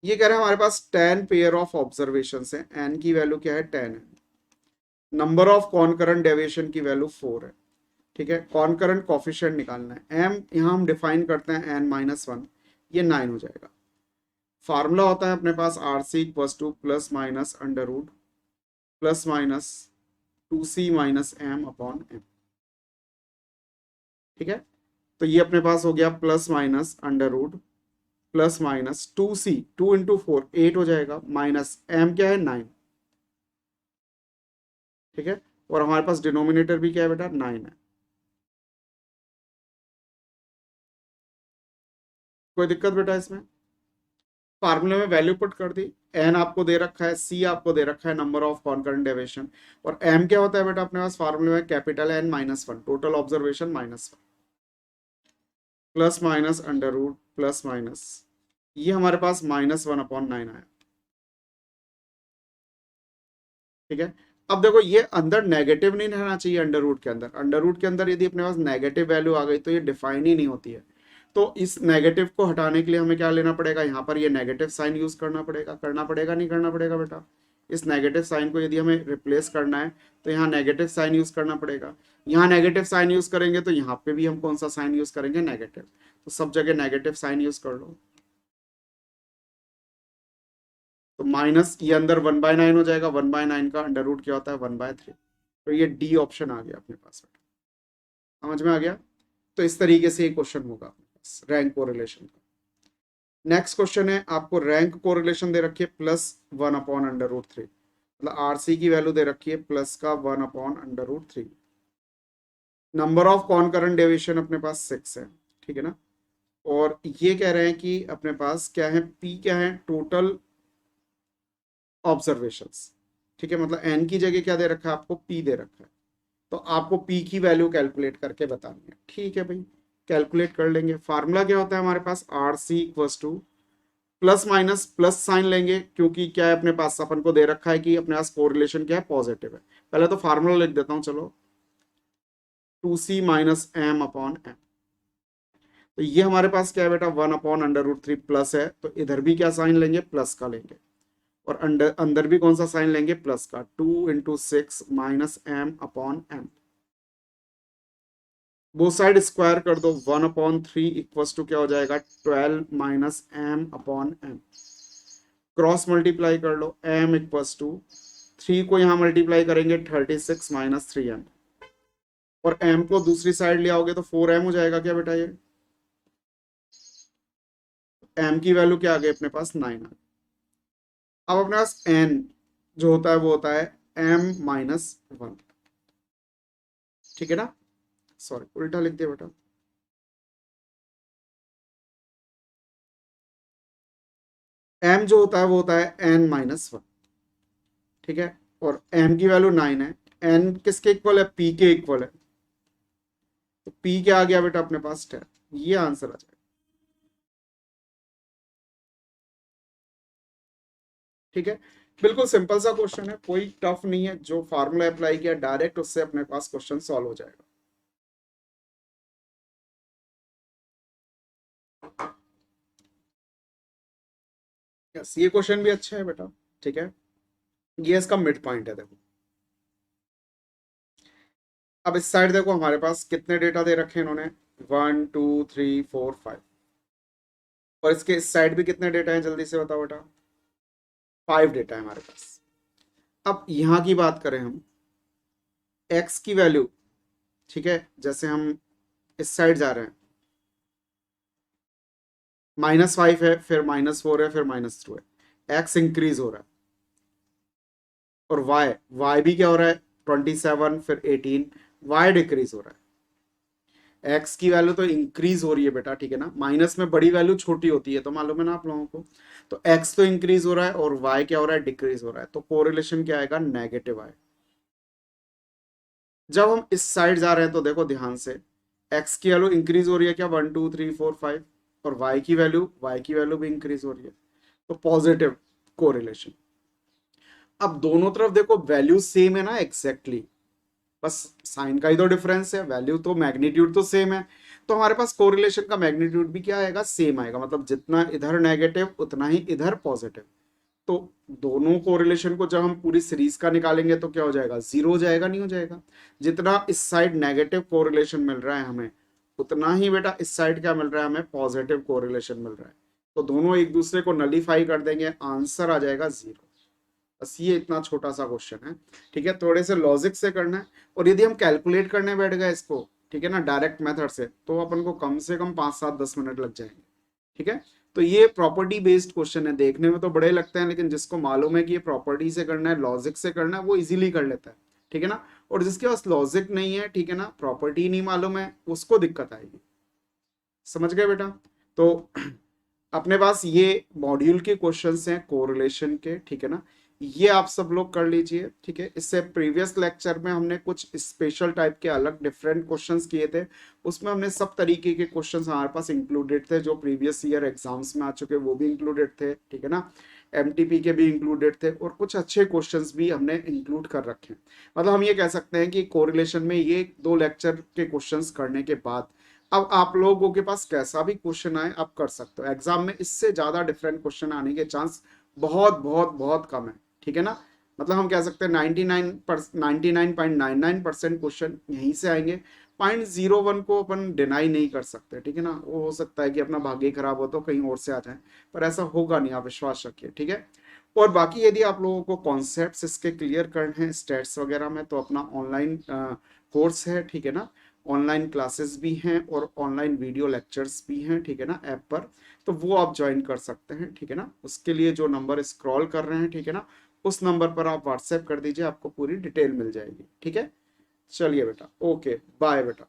ये कह रहे हैं हमारे पास 10 पेयर ऑफ ऑब्जर्वेशन है, एन की वैल्यू क्या है 10 है, नंबर ऑफ कॉन्करेंट डेविएशन की वैल्यू 4 है, ठीक है। कॉन्करेंट कॉफिशिएंट निकालना है, एम यहाँ हम डिफाइन करते हैं n-1, ये 9 हो जाएगा। फार्मूला होता है अपने पास R C equals to plus minus under root plus minus 2c minus M upon M, ठीक है। तो ये अपने पास हो गया plus minus under root plus minus 2c, 2 into 4 8 हो जाएगा, माइनस एम क्या है 9, ठीक है। और हमारे पास डिनोमिनेटर भी क्या है बेटा 9 है। कोई दिक्कत बेटा इसमें, फार्मूले में वैल्यू पुट कर दी, एन आपको दे रखा है, सी आपको दे रखा है नंबर ऑफ कॉन्करेंट डेविएशन, और एम क्या होता है बेटा अपने पास फार्मूले में capital n-1 total observation -1 plus minus under root plus minus, ये हमारे पास -1/9 आया, ठीक है। अब देखो ये अंदर नेगेटिव नहीं रहना चाहिए, अंडर रूट के अंदर, अंडर रूट के अंदर यदि अपने पास नेगेटिव वैल्यू आ गई तो ये डिफाइन ही नहीं होती है। तो इस नेगेटिव को हटाने के लिए हमें क्या लेना पड़ेगा, यहाँ पर ये नेगेटिव साइन यूज करना पड़ेगा, करना पड़ेगा नहीं करना पड़ेगा बेटा। इस नेगेटिव साइन को यदि हमें रिप्लेस करना है तो यहाँ नेगेटिव साइन यूज करना पड़ेगा, यहाँ नेगेटिव साइन यूज करेंगे तो यहाँ पे भी हम कौन सा साइन यूज करेंगे, नेगेटिव, तो सब जगह नेगेटिव साइन यूज कर लो। तो माइनस ये अंदर 1/9 हो जाएगा, 1/9 का अंडर रूट क्या होता है 1/3, तो ये डी ऑप्शन आ गया अपने पास, समझ में आ गया। तो इस तरीके से ये क्वेश्चन होगा अपने पास रैंक कोरिलेशन का। नेक्स्ट क्वेश्चन है, आपको रैंक कोरिलेशन दे रखी है +1/√3, मतलब आरसी की वैल्यू दे रखी है प्लस का 1/√3, नंबर ऑफ कॉन्करेंट डेविएशन अपने पास 6 है, ठीक है ना। और ये कह रहे हैं कि अपने पास क्या है, पी क्या है, टोटल ऑब्जर्वेशंस, ठीक है, मतलब एन की जगह क्या दे रखा है आपको, पी दे रखा है, तो आपको पी की वैल्यू कैलकुलेट करके बतानी है, ठीक है भाई, कैलकुलेट कर लेंगे। फार्मूला क्या होता है हमारे पास, R C equals to plus minus plus sign लेंगे, क्योंकि क्या है अपने पास अपन को दे रखा है कि अपने पास कोरिलेशन क्या है, पॉजिटिव है। पहले तो फार्मूला लिख देता हूं, चलो, 2c minus M upon M, तो ये हमारे पास क्या है बेटा 1/√3 प्लस है, तो इधर भी क्या साइन लेंगे, प्लस का लेंगे, और अंदर अंदर भी कौन सा साइन लेंगे, प्लस का, 2 into 6 minus M upon M, both side square कर दो, 1/3 इक्वल्स टू क्या हो जाएगा 12 minus M upon M, cross multiply कर लो, एम इक्वल्स टू 3 को यहाँ मल्टीप्लाई करेंगे 36 माइनस 3m, और m को दूसरी साइड ले आओगे तो 4m हो जाएगा क्या बेटा, ये m की वैल्यू क्या आ गई अपने पास 9 आ गई। अब अपने पास n जो होता है वो होता है m-1, ठीक है ना, सॉरी उल्टा लिख दिया बेटा, m जो होता है वो होता है n-1, ठीक है, और m की वैल्यू 9 है, n किसके इक्वल है, p के इक्वल है, तो p क्या आ गया बेटा अपने पास 10, ये आंसर आ जाएगा। ठीक है, बिल्कुल सिंपल सा क्वेश्चन है, कोई टफ नहीं है, जो फार्मूला अप्लाई किया डायरेक्ट उससे अपने पास क्वेश्चन सॉल्व हो जाएगा। यस, ये क्वेश्चन भी अच्छा है बेटा। ठीक है, ये इसका मिड पॉइंट है, देखो अब इस साइड देखो हमारे पास कितने डेटा दे रखे हैं इन्होंने, 1 2 3 4 5, और इसके इस साइड भी कितने डेटा हैं, जल्दी से बताओ बेटा, 5 डेटा है हमारे पास। अब यहां की बात करें हम, x की वैल्यू, ठीक है, जैसे हम इस साइड जा रहे हैं, -5 है, फिर -4 है, फिर -2 है, x इंक्रीज हो रहा है, और y भी क्या हो रहा है, 27 फिर 18, y डिक्रीज हो रहा है। x की वैल्यू तो इंक्रीज हो रही है बेटा, ठीक है ना, माइनस में बड़ी वैल्यू छोटी होती है, तो मालूम है ना आप लोगों को, तो x तो इंक्रीज हो रहा है और y क्या हो रहा है, डिक्रीज हो रहा है, तो कोरिलेशन क्या आएगा, नेगेटिव आएगा। जब हम इस साइड जा रहे हैं तो देखो ध्यान से, x की वैल्यू इंक्रीज हो रही है क्या, 1 2 3 4 5, और y की वैल्यू भी इंक्रीज हो रही है, तो पॉजिटिव कोरिलेशन। अब दोनों तरफ देखो वैल्यू सेम है ना, एग्जैक्टली बस साइन का ही तो डिफरेंस है, वैल्यू तो मैग्नीट्यूड तो सेम है, तो हमारे पास कोरिलेशन का मैग्नीट्यूड भी क्या आएगा, सेम आएगा, मतलब जितना इधर नेगेटिव उतना ही इधर पॉजिटिव। तो दोनों कोरिलेशन को जब हम पूरी सीरीज का निकालेंगे तो क्या हो जाएगा, जीरो हो जाएगा, नहीं हो जाएगा। जितना इस साइड नेगेटिव कोरिलेशन मिल रहा है हमें, उतना ही बेटा इस साइड क्या मिल रहा है हमें, पॉजिटिव कोरिलेशन मिल रहा है, तो दोनों एक दूसरे को नलीफाई कर देंगे, आंसर आ जाएगा 0। बस ये इतना छोटा सा क्वेश्चन है, ठीक है, थोड़े से लॉजिक से करना है, और यदि हम कैलकुलेट करने बैठ गए इसको, ठीक है ना, डायरेक्ट मेथड से अपन को कम से कम 5 7 10 मिनट लग जाएंगे। ठीक है, तो ये प्रॉपर्टी बेस्ड क्वेश्चन है, देखने में तो बड़े लगते हैं, लेकिन जिसको मालूम है कि ये प्रॉपर्टी से करना है, लॉजिक से करना है, वो इजीली कर लेता है। ठीक है ना, और जिसके पास लॉजिक नहीं है, ठीक है ना, प्रॉपर्टी नहीं मालूम है, उसको दिक्कत आएगी। समझ गए बेटा? तो अपने पास ये मॉड्यूल के क्वेश्चंस हैं कोरिलेशन के, ठीक है ना, ये आप सब लोग कर लीजिए। ठीक है, इससे प्रीवियस लेक्चर में हमने कुछ स्पेशल टाइप के अलग डिफरेंट क्वेश्चंस किए थे, उसमें हमने सब तरीके के क्वेश्चंस हमारे पास इंक्लूडेड थे, जो प्रीवियस ईयर एग्जाम्स में आ चुके वो भी इंक्लूडेड थे, ठीक है ना, एमटीपी के भी इंक्लूडेड थे, और कुछ अच्छे क्वेश्चंस भी हमने इंक्लूड कर रखे हैं। मतलब हम ये कह सकते हैं कि कोरिलेशन में ये 2 लेक्चर के क्वेश्चंस करने के बाद अब आप लोगों के पास कैसा भी क्वेश्चन आए आप कर सकते हो एग्जाम में, इससे ज्यादा डिफरेंट क्वेश्चन आने के चांस बहुत बहुत बहुत कम है। ठीक है ना, मतलब हम कह सकते हैं 99.99% क्वेश्चन यहीं से आएंगे, 0.01 को अपन डिनाई नहीं कर सकते। ठीक है ना, वो हो सकता है कि अपना भाग्य खराब हो तो कहीं और से आ जाए, पर ऐसा होगा नहीं, आप विश्वास रखिए। ठीक है, और बाकी यदि आप लोगों को कॉन्सेप्ट्स इसके क्लियर करने हैं स्टेट्स वगैरह में, तो अपना ऑनलाइन कोर्स है, ठीक है ना, ऑनलाइन क्लासेस भी हैं और ऑनलाइन वीडियो लेक्चर्स भी हैं, ठीक है ना, ऐप पर, तो वो आप ज्वाइन कर सकते हैं। ठीक है ना, उसके लिए जो नंबर स्क्रॉल कर रहे हैं, ठीक है ना, उस नंबर पर आप व्हाट्सएप कर दीजिए, आपको पूरी डिटेल मिल जाएगी। ठीक है, चलिए बेटा, ओके बाय बेटा।